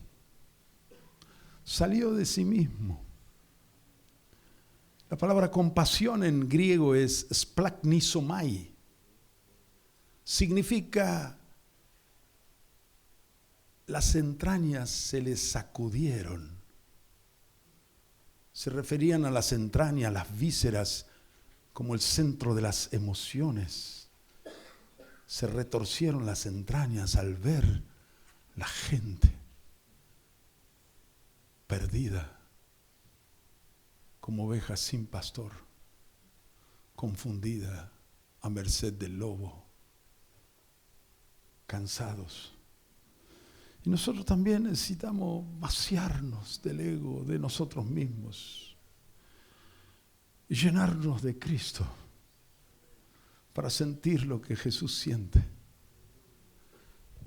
Salió de sí mismo. La palabra compasión en griego es splagnisomai. Significa las entrañas se les sacudieron. Se referían a las entrañas, las vísceras, como el centro de las emociones. Se retorcieron las entrañas al ver la gente perdida, como oveja sin pastor, confundida a merced del lobo, cansados. Y nosotros también necesitamos vaciarnos del ego, de nosotros mismos, y llenarnos de Cristo para sentir lo que Jesús siente,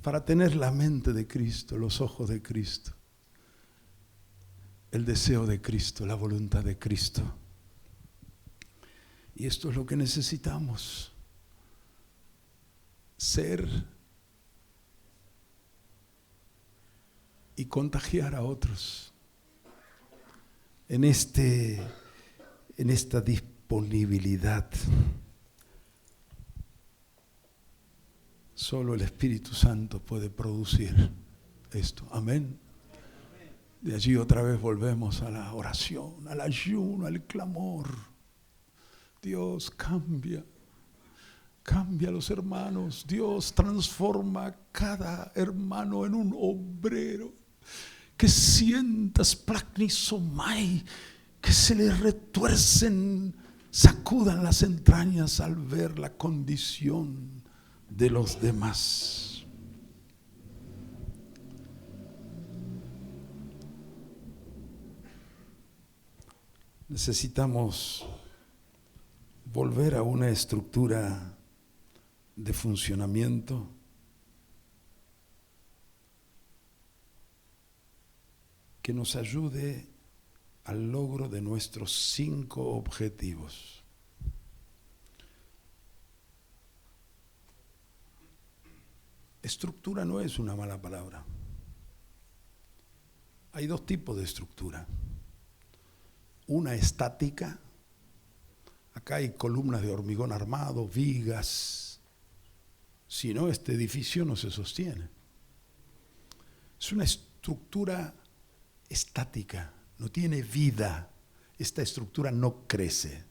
para tener la mente de Cristo, los ojos de Cristo, el deseo de Cristo, la voluntad de Cristo. Y esto es lo que necesitamos, ser y contagiar a otros en esta disponibilidad. Solo el Espíritu Santo puede producir esto. Amén. De allí otra vez volvemos a la oración, al ayuno, al clamor. Dios cambia a los hermanos. Dios transforma a cada hermano en un obrero. Que sientas splagnisomai, que se le retuercen, sacudan las entrañas al ver la condición de los demás. Necesitamos volver a una estructura de funcionamiento que nos ayude al logro de nuestros 5 objetivos. Estructura no es una mala palabra. Hay 2 tipos de estructura. Una estática. Acá hay columnas de hormigón armado, vigas. Si no, este edificio no se sostiene. Es una estructura estática, no tiene vida. Esta estructura no crece.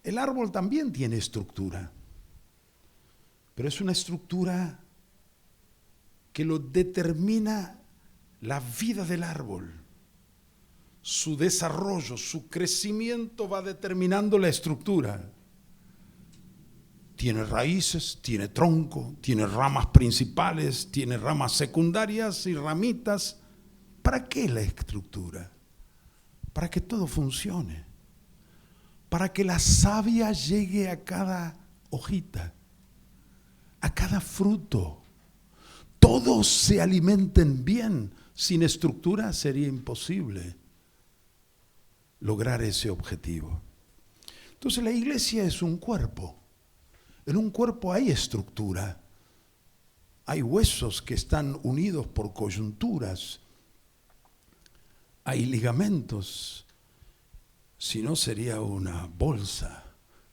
El árbol también tiene estructura, pero es una estructura que lo determina la vida del árbol. Su desarrollo, su crecimiento va determinando la estructura. Tiene raíces, tiene tronco, tiene ramas principales, tiene ramas secundarias y ramitas. ¿Para qué la estructura? Para que todo funcione. Para que la savia llegue a cada hojita, a cada fruto. todos se alimenten bien. Sin estructura sería imposible lograr ese objetivo. Entonces la iglesia es un cuerpo. En un cuerpo hay estructura. Hay huesos que están unidos por coyunturas. Hay ligamentos. Si no, sería una bolsa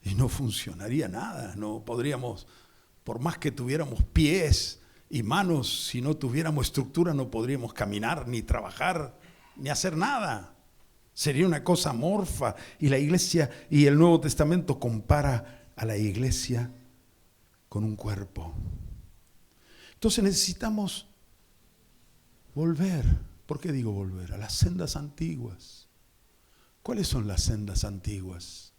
y no funcionaría nada. No podríamos, por más que tuviéramos pies y manos, si no tuviéramos estructura no podríamos caminar, ni trabajar, ni hacer nada. Sería una cosa amorfa. Y la iglesia, y el Nuevo Testamento compara a la iglesia con un cuerpo. Entonces necesitamos volver. ¿Por qué digo volver? A las sendas antiguas. ¿Cuáles son las sendas antiguas?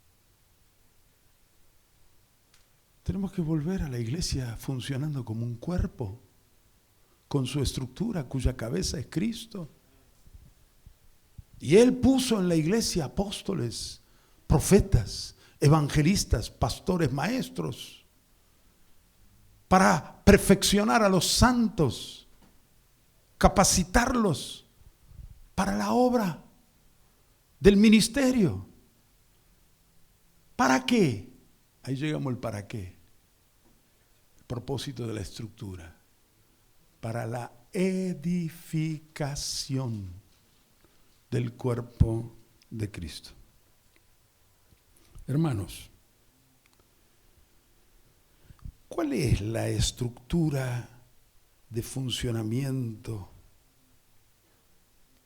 Tenemos que volver a la iglesia funcionando como un cuerpo, con su estructura, cuya cabeza es Cristo. Y Él puso en la iglesia apóstoles, profetas, evangelistas, pastores, maestros, para perfeccionar a los santos, capacitarlos para la obra del ministerio. ¿Para qué? Ahí llegamos al para qué. El propósito de la estructura. Para la edificación del cuerpo de Cristo. Hermanos, ¿cuál es la estructura de funcionamiento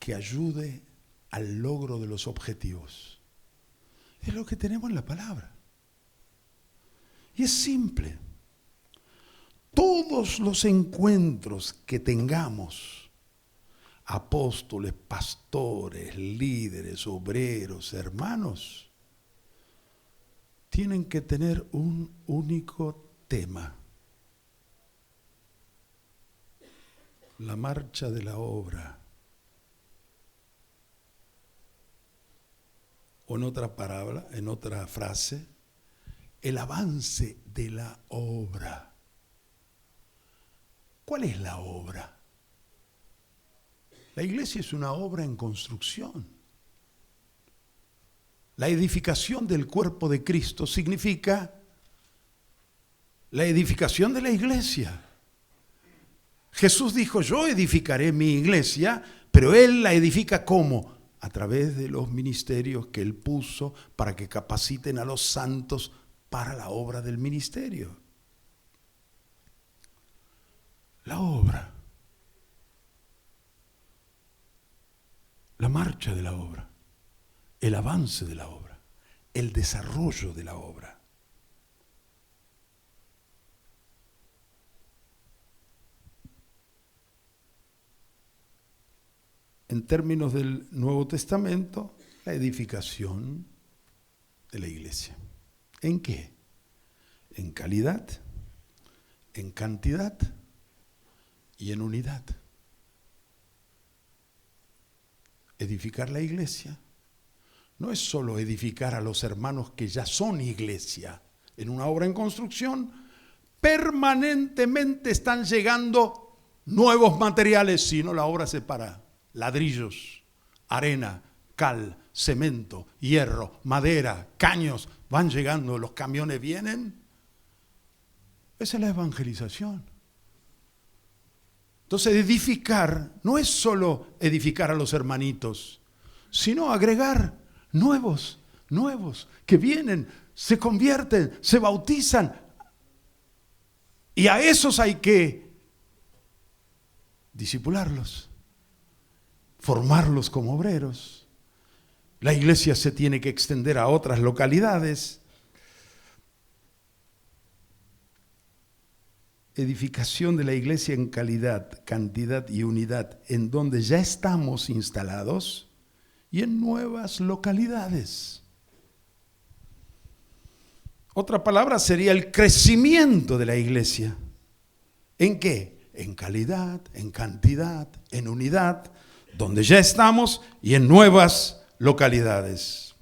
que ayude al logro de los objetivos? Es lo que tenemos en la palabra. Y es simple. Todos los encuentros que tengamos, apóstoles, pastores, líderes, obreros, hermanos, tienen que tener un único tema: la marcha de la obra. O en otra palabra, en otra frase, el avance de la obra. ¿Cuál es la obra? La iglesia es una obra en construcción. La edificación del cuerpo de Cristo significa la edificación de la iglesia. Jesús dijo: yo edificaré mi iglesia, pero Él la edifica ¿cómo? A través de los ministerios que Él puso para que capaciten a los santos para la obra del ministerio. La obra. La marcha de la obra. El avance de la obra. El desarrollo de la obra. En términos del Nuevo Testamento, la edificación de la iglesia. ¿En qué? En calidad, en cantidad y en unidad. Edificar la iglesia no es solo edificar a los hermanos que ya son iglesia. En una obra en construcción, permanentemente están llegando nuevos materiales, si no la obra se para. Ladrillos, arena, cal, cemento, hierro, madera, caños, van llegando, los camiones vienen. Esa es la evangelización. Entonces edificar no es solo edificar a los hermanitos, sino agregar nuevos que vienen, se convierten, se bautizan. Y a esos hay que discipularlos, formarlos como obreros. La iglesia se tiene que extender a otras localidades. Edificación de la iglesia en calidad, cantidad y unidad, en donde ya estamos instalados y en nuevas localidades. Otra palabra sería el crecimiento de la iglesia. ¿En qué? En calidad, en cantidad, en unidad, donde ya estamos y en nuevas localidades.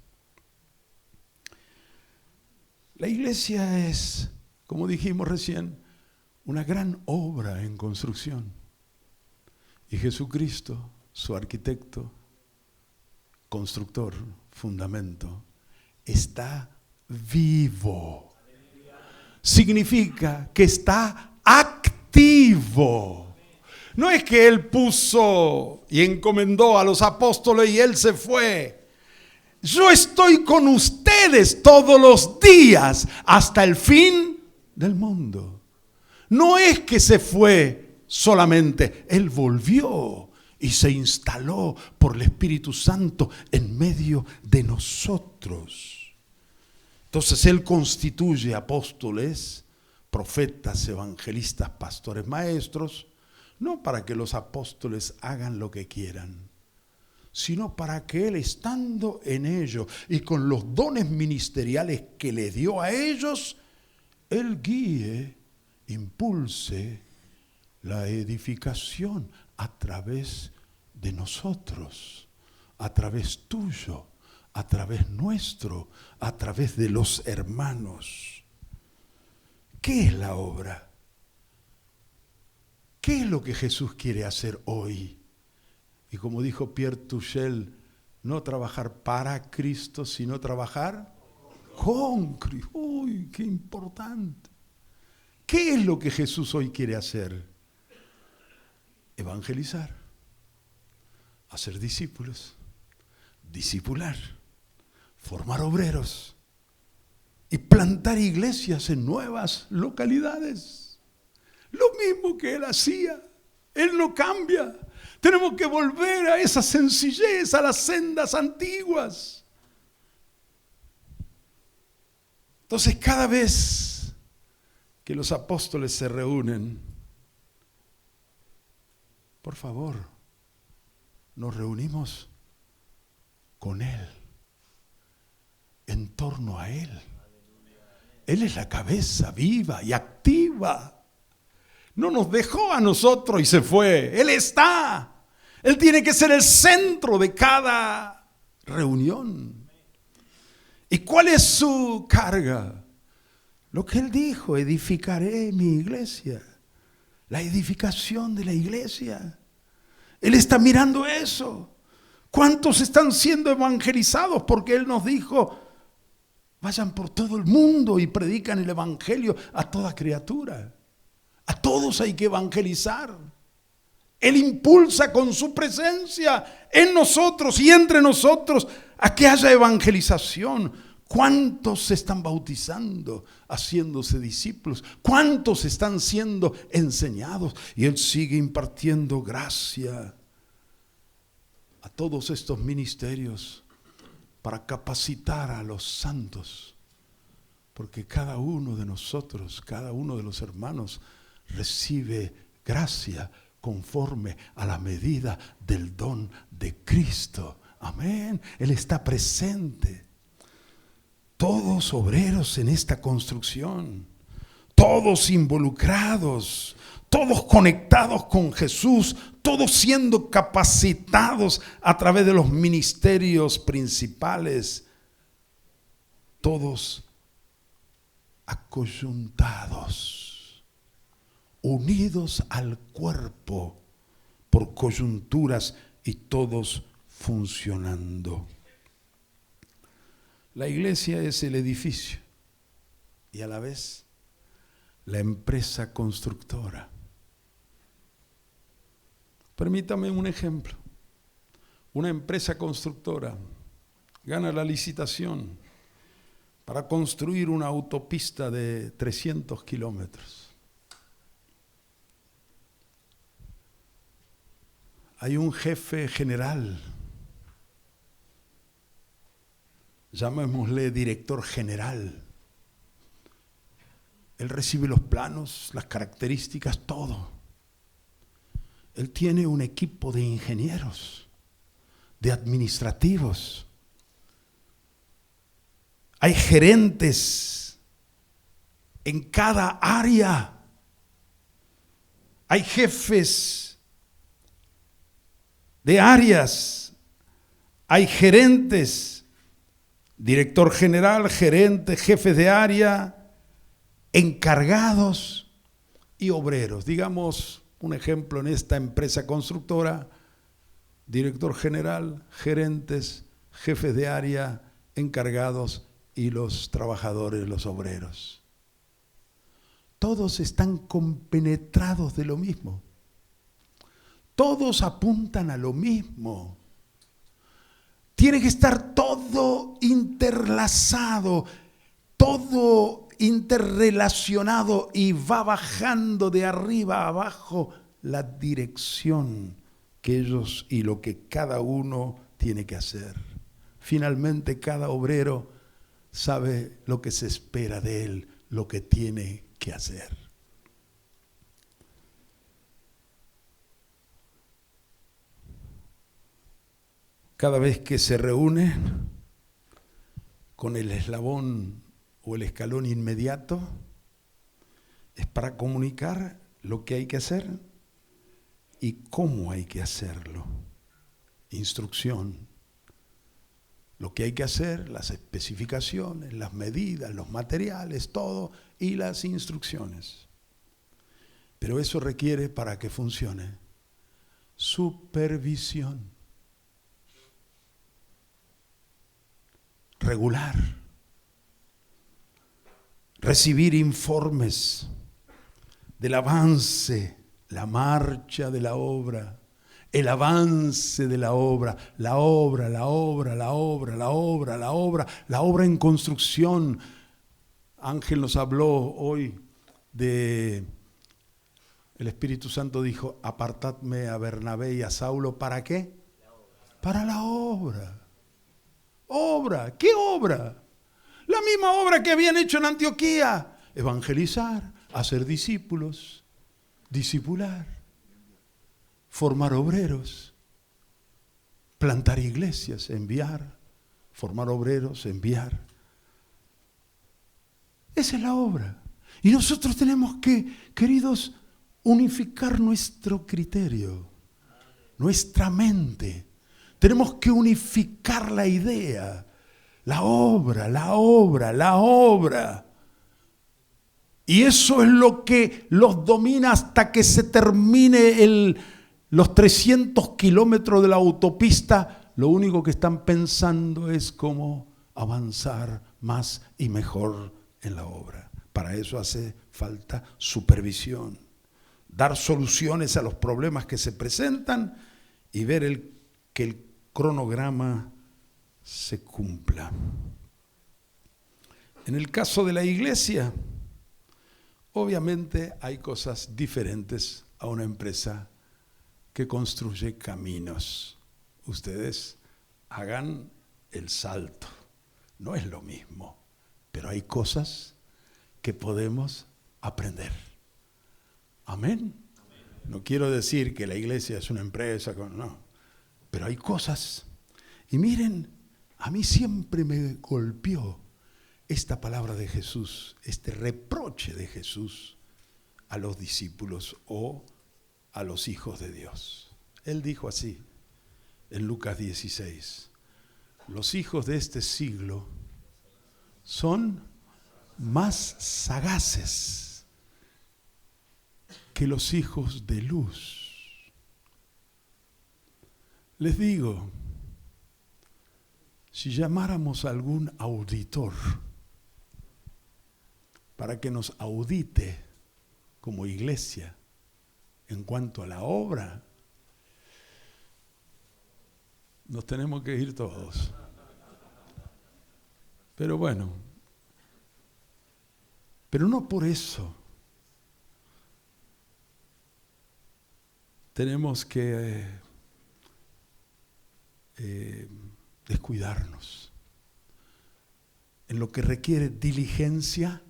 La iglesia es, como dijimos recién, una gran obra en construcción. Y Jesucristo, su arquitecto, constructor, fundamento, está vivo. Significa que está activo. No es que Él puso y encomendó a los apóstoles y Él se fue. Yo estoy con ustedes todos los días hasta el fin del mundo. No es que se fue solamente, Él volvió y se instaló por el Espíritu Santo en medio de nosotros. Entonces Él constituye apóstoles, profetas, evangelistas, pastores, maestros, no para que los apóstoles hagan lo que quieran, sino para que Él, estando en ellos y con los dones ministeriales que le dio a ellos, Él guíe, impulse la edificación a través de nosotros, a través tuyo, a través nuestro, a través de los hermanos. ¿Qué es la obra? ¿Qué es lo que Jesús quiere hacer hoy? Y como dijo Pierre Touchel, no trabajar para Cristo, sino trabajar con Cristo. ¡Uy, qué importante! ¿Qué es lo que Jesús hoy quiere hacer? Evangelizar, hacer discípulos, discipular, formar obreros y plantar iglesias en nuevas localidades. Lo mismo que Él hacía. Él no cambia. Tenemos que volver a esa sencillez, a las sendas antiguas. Entonces, cada vez que los apóstoles se reúnen, por favor, nos reunimos con Él, en torno a Él. Él es la cabeza viva y activa. No nos dejó a nosotros y se fue. Él está. Él tiene que ser el centro de cada reunión. ¿Y cuál es su carga? Lo que Él dijo: edificaré mi iglesia. La edificación de la iglesia. Él está mirando eso. ¿Cuántos están siendo evangelizados? Porque Él nos dijo: vayan por todo el mundo y predican el evangelio a toda criatura. A todos hay que evangelizar. Él impulsa con su presencia en nosotros y entre nosotros a que haya evangelización. ¿Cuántos se están bautizando, haciéndose discípulos? ¿Cuántos están siendo enseñados? Y Él sigue impartiendo gracia a todos estos ministerios para capacitar a los santos. Porque cada uno de nosotros, cada uno de los hermanos recibe gracia conforme a la medida del don de Cristo. Amén. Él está presente. Todos obreros en esta construcción, todos involucrados, todos conectados con Jesús, todos siendo capacitados a través de los ministerios principales, todos acoyuntados, unidos al cuerpo por coyunturas y todos funcionando. La iglesia es el edificio y a la vez la empresa constructora. Permítame un ejemplo. Una empresa constructora gana la licitación para construir una autopista de 300 kilómetros. Hay un jefe general, llamémosle director general. Él recibe los planos, las características, todo. Él tiene un equipo de ingenieros, de administrativos. Hay gerentes en cada área. Hay jefes de áreas. Hay gerentes, director general, gerente, jefes de área, encargados y obreros. Digamos un ejemplo en esta empresa constructora: director general, gerentes, jefes de área, encargados y los trabajadores, los obreros. Todos están compenetrados de lo mismo. Todos apuntan a lo mismo. Tiene que estar todo interlazado, todo interrelacionado, y va bajando de arriba a abajo la dirección que ellos y lo que cada uno tiene que hacer. Finalmente, cada obrero sabe lo que se espera de él, lo que tiene que hacer. Cada vez que se reúnen con el eslabón o el escalón inmediato, es para comunicar lo que hay que hacer y cómo hay que hacerlo. Instrucción. Lo que hay que hacer, las especificaciones, las medidas, los materiales, todo, y las instrucciones. Pero eso requiere, para que funcione, supervisión. Regular. Recibir informes del avance, la marcha de la obra, el avance de la obra en construcción. Ángel nos habló hoy de, el Espíritu Santo dijo: apartadme a Bernabé y a Saulo, ¿para qué? Para la obra. ¿Obra? ¿Qué obra? La misma obra que habían hecho en Antioquía: evangelizar, hacer discípulos, discipular, formar obreros, plantar iglesias, enviar, formar obreros, enviar. Esa es la obra. Y nosotros tenemos que, queridos, unificar nuestro criterio, nuestra mente. Tenemos que unificar la idea, la obra. Y eso es lo que los domina hasta que se termine los 300 kilómetros de la autopista. Lo único que están pensando es cómo avanzar más y mejor en la obra. Para eso hace falta supervisión, dar soluciones a los problemas que se presentan y ver que el cronograma se cumpla. En el caso de la iglesia, obviamente hay cosas diferentes a una empresa que construye caminos. Ustedes hagan el salto, no es lo mismo, pero hay cosas que podemos aprender. Amén. No quiero decir que la iglesia es una empresa, no, pero hay cosas. Y miren, a mí siempre me golpeó esta palabra de Jesús, este reproche de Jesús a los discípulos o a los hijos de Dios. Él dijo así en Lucas 16: los hijos de este siglo son más sagaces que los hijos de luz. Les digo, si llamáramos a algún auditor para que nos audite como iglesia en cuanto a la obra, nos tenemos que ir todos. Pero bueno, pero no por eso tenemos que descuidarnos. En lo que requiere diligencia,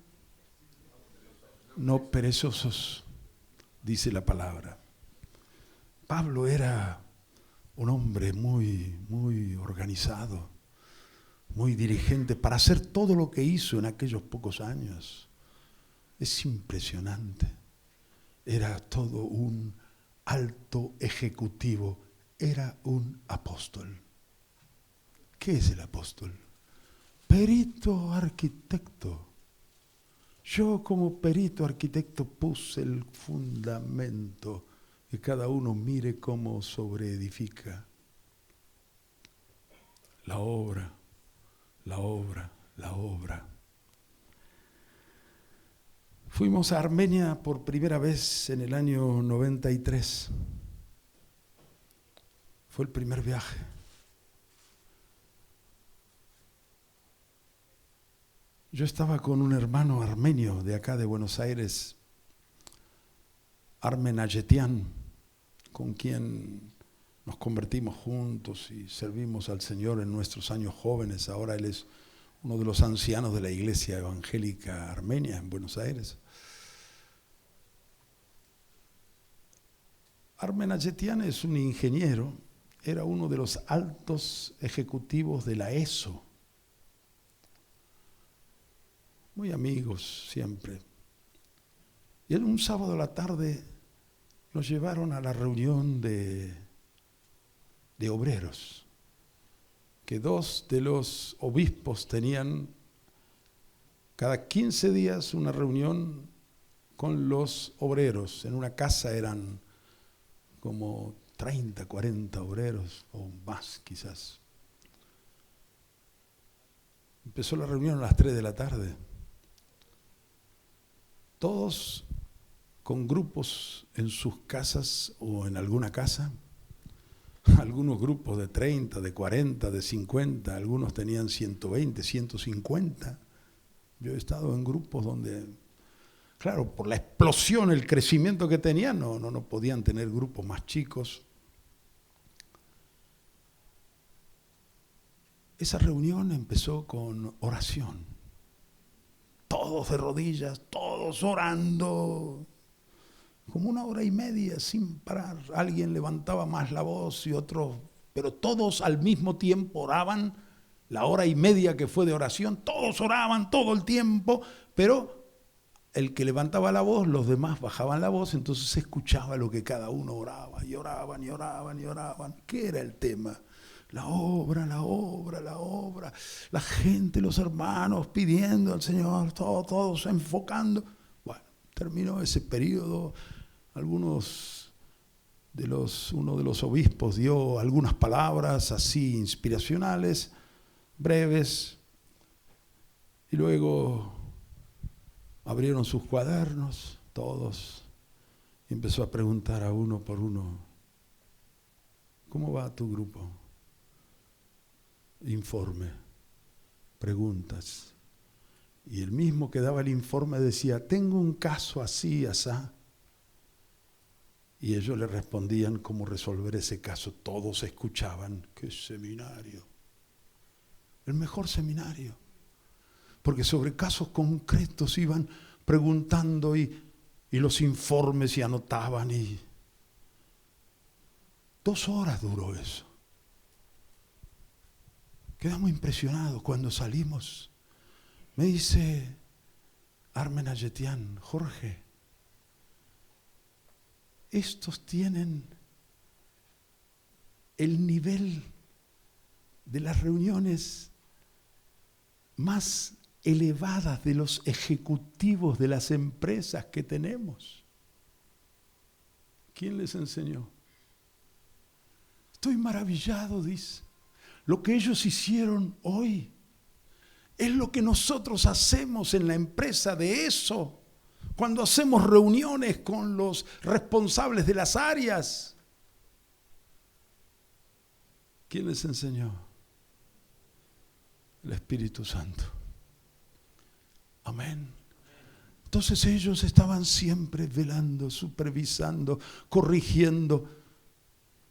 no perezosos, dice la palabra. Pablo era un hombre muy organizado, muy diligente para hacer todo lo que hizo en aquellos pocos años. Es impresionante. Era todo un alto ejecutivo. Era un apóstol. ¿Qué es el apóstol? Perito arquitecto. Yo como perito arquitecto puse el fundamento, que cada uno mire cómo sobreedifica. La obra, la obra, la obra. Fuimos a Armenia por primera vez en el año 93. Fue el primer viaje. Yo estaba con un hermano armenio de acá de Buenos Aires, Armen Ayetian, con quien nos convertimos juntos y servimos al Señor en nuestros años jóvenes. Ahora él es uno de los ancianos de la Iglesia Evangélica Armenia en Buenos Aires. Armen Ayetian es un ingeniero, era uno de los altos ejecutivos de la ESO. Muy amigos siempre. Y un sábado a la tarde nos llevaron a la reunión de obreros, que 2 de los obispos tenían cada 15 días una reunión con los obreros. En una casa eran como 30, 40 obreros o más quizás. Empezó la reunión a las 3 de la tarde. Todos con grupos en sus casas o en alguna casa. Algunos grupos de 30, de 40, de 50, algunos tenían 120, 150. Yo he estado en grupos donde, claro, por la explosión, el crecimiento que tenían, no podían tener grupos más chicos. Esa reunión empezó con oración. Todos de rodillas, todos orando, como 1 hora y media sin parar. Alguien levantaba más la voz y otros, pero todos al mismo tiempo oraban. La hora y media que fue de oración, todos oraban todo el tiempo, pero el que levantaba la voz, los demás bajaban la voz, entonces se escuchaba lo que cada uno oraba, y oraban, y oraban, y oraban. ¿Qué era el tema? La obra, la obra, la obra. La gente, los hermanos pidiendo al Señor, todos enfocando. Bueno, terminó ese periodo. Uno de los obispos dio algunas palabras así inspiracionales, breves, y luego abrieron sus cuadernos, todos, y empezó a preguntar a uno por uno: ¿cómo va tu grupo? Informe, preguntas. Y el mismo que daba el informe decía: tengo un caso así, asá. Y ellos le respondían cómo resolver ese caso. Todos escuchaban. ¡Qué seminario! El mejor seminario. Porque sobre casos concretos iban preguntando y los informes y anotaban. Y 2 horas duró eso. Quedamos impresionados cuando salimos. Me dice Armen Ayetian: Jorge, estos tienen el nivel de las reuniones más elevadas de los ejecutivos de las empresas que tenemos. ¿Quién les enseñó? Estoy maravillado, dice. Lo que ellos hicieron hoy es lo que nosotros hacemos en la empresa de eso, cuando hacemos reuniones con los responsables de las áreas. ¿Quién les enseñó? El Espíritu Santo. Amén. Entonces ellos estaban siempre velando, supervisando, corrigiendo,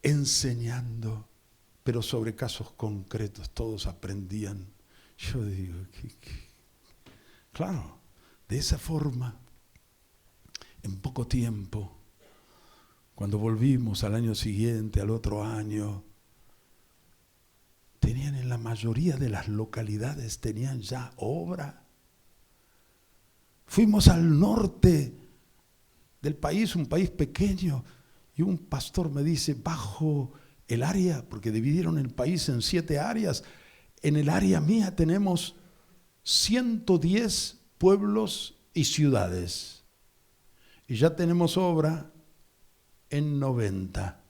enseñando, pero sobre casos concretos todos aprendían. Yo digo, claro, de esa forma, en poco tiempo, cuando volvimos al año siguiente, al otro año, tenían en la mayoría de las localidades, tenían ya obra. Fuimos al norte del país, un país pequeño, y un pastor me dice: bajo el área, porque dividieron el país en 7 áreas, en el área mía tenemos 110 pueblos y ciudades. Y ya tenemos obra en 90.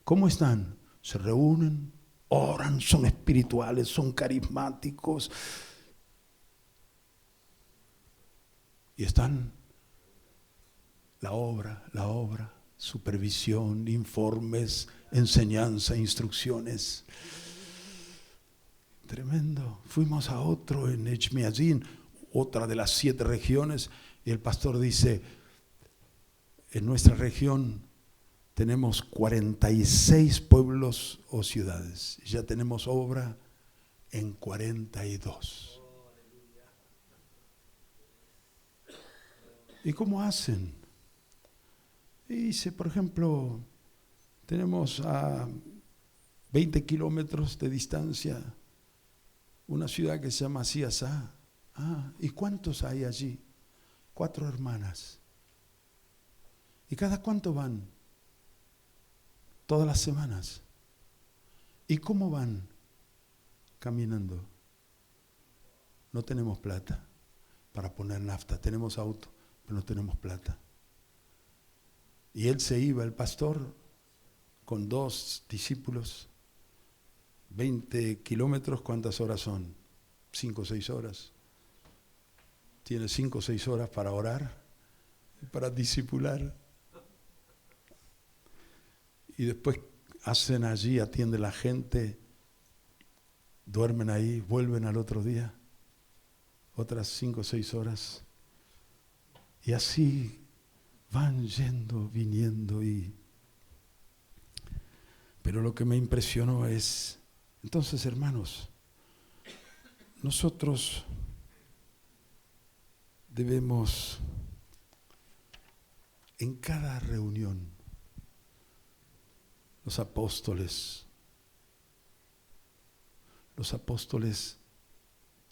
¿Cómo están? Se reúnen, oran, son espirituales, son carismáticos. Y están la obra, supervisión, informes, enseñanza, instrucciones. Tremendo. Fuimos a otro en Echmiadzin, otra de las 7 regiones, y el pastor dice, en nuestra región tenemos 46 pueblos o ciudades. Ya tenemos obra en 42. ¿Y cómo hacen? Y dice, por ejemplo, tenemos a 20 kilómetros de distancia una ciudad que se llama Ciasá. ¿Y cuántos hay allí? 4 hermanas. ¿Y cada cuánto van? Todas las semanas. ¿Y cómo van? Caminando. No tenemos plata para poner nafta. Tenemos auto, pero no tenemos plata. Y él se iba, el pastor, con 2 discípulos, 20 kilómetros, ¿cuántas horas son? 5 o 6 horas. Tiene 5 o 6 horas para orar, para discipular. Y después hacen allí, atienden la gente, duermen ahí, vuelven al otro día, otras 5 o 6 horas. Y así van yendo, viniendo. Pero lo que me impresionó es, entonces hermanos, nosotros debemos en cada reunión, los apóstoles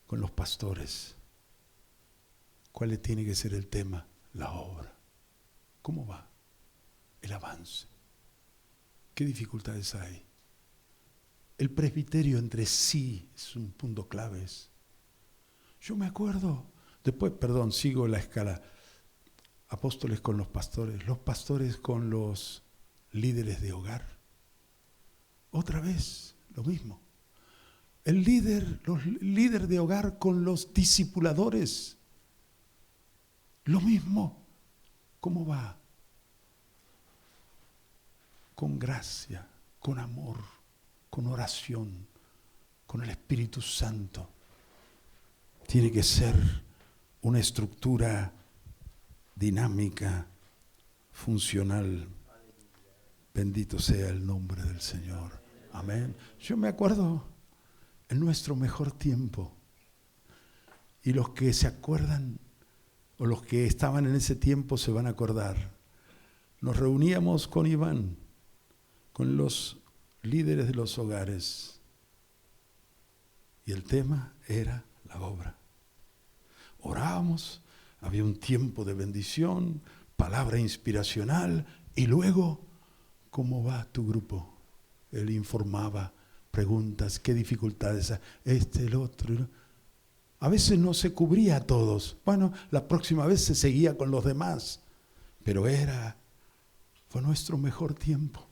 con los pastores, ¿cuál tiene que ser el tema? La obra. ¿Cómo va el avance? ¿Qué dificultades hay? El presbiterio entre sí es un punto clave. Yo me acuerdo, sigo la escala. Apóstoles con los pastores con los líderes de hogar. Otra vez, lo mismo. El líder de hogar con los discipuladores. Lo mismo. ¿Cómo va? Con gracia, con amor, con oración, con el Espíritu Santo. Tiene que ser una estructura dinámica, funcional. Bendito sea el nombre del Señor. Amén. Yo me acuerdo en nuestro mejor tiempo, y los que se acuerdan o los que estaban en ese tiempo se van a acordar. Nos reuníamos con Iván, con los líderes de los hogares, y el tema era la obra. Orábamos, había un tiempo de bendición, palabra inspiracional, y luego, ¿cómo va tu grupo? Él informaba, preguntas, qué dificultades hay, el otro. A veces no se cubría a todos. Bueno, la próxima vez se seguía con los demás, pero fue nuestro mejor tiempo.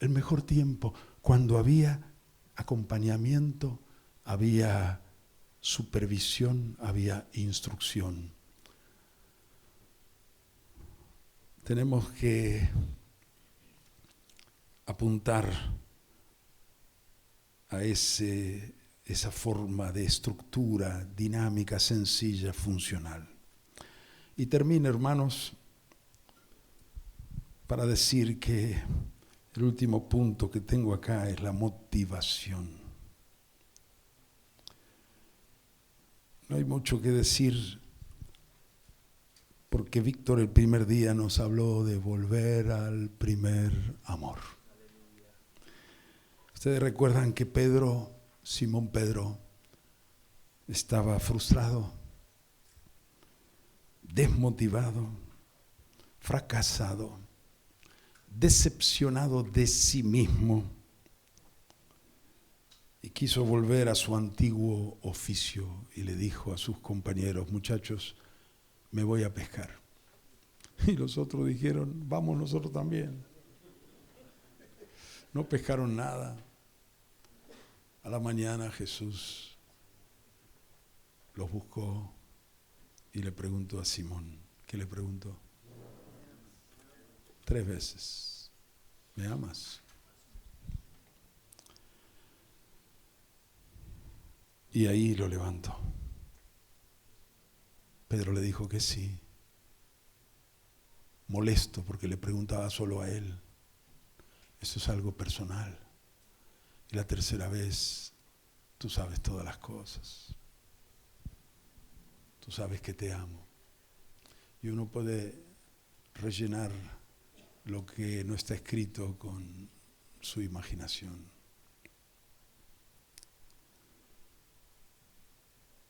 El mejor tiempo, cuando había acompañamiento, había supervisión, había instrucción. Tenemos que apuntar a esa forma de estructura dinámica, sencilla, funcional. Y termino, hermanos, para decir que el último punto que tengo acá es la motivación. No hay mucho que decir, porque Víctor el primer día nos habló de volver al primer amor. Ustedes recuerdan que Simón Pedro, estaba frustrado, desmotivado, fracasado, decepcionado de sí mismo. y quiso volver a su antiguo oficio y le dijo a sus compañeros: muchachos, me voy a pescar. Y los otros dijeron: vamos nosotros también. No pescaron nada. A la mañana Jesús los buscó y le preguntó a Simón. ¿Qué le preguntó? 3 veces. ¿Me amas? Y ahí lo levantó. Pedro le dijo que sí, molesto porque le preguntaba solo a él. Eso es algo personal. Y la tercera vez, tú sabes todas las cosas. Tú sabes que te amo. Y uno puede rellenar lo que no está escrito con su imaginación.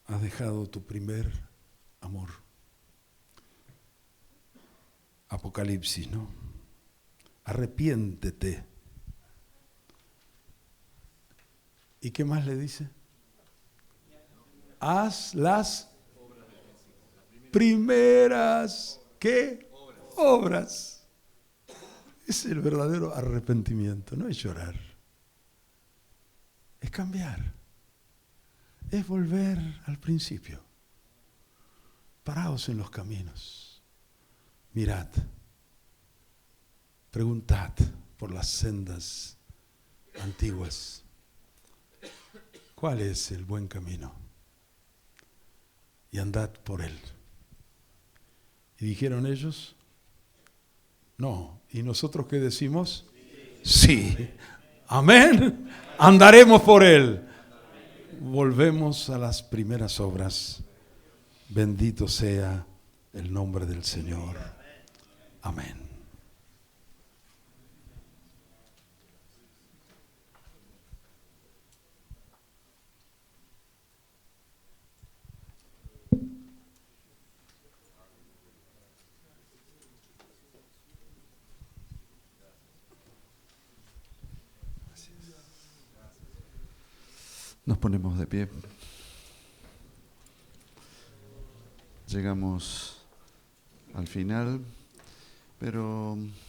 Has dejado tu primer amor. Apocalipsis, ¿no? Arrepiéntete. ¿Y qué más le dice? Haz las primeras, ¿qué? Obras. Es el verdadero arrepentimiento, no es llorar. Es cambiar. Es volver al principio. Paraos en los caminos. Mirad. Preguntad por las sendas antiguas. ¿Cuál es el buen camino? Y andad por él. ¿Y dijeron ellos? No. ¿Y nosotros qué decimos? Sí. Amén. Andaremos por él. Volvemos a las primeras obras. Bendito sea el nombre del Señor. Amén. Nos ponemos de pie. Llegamos al final, pero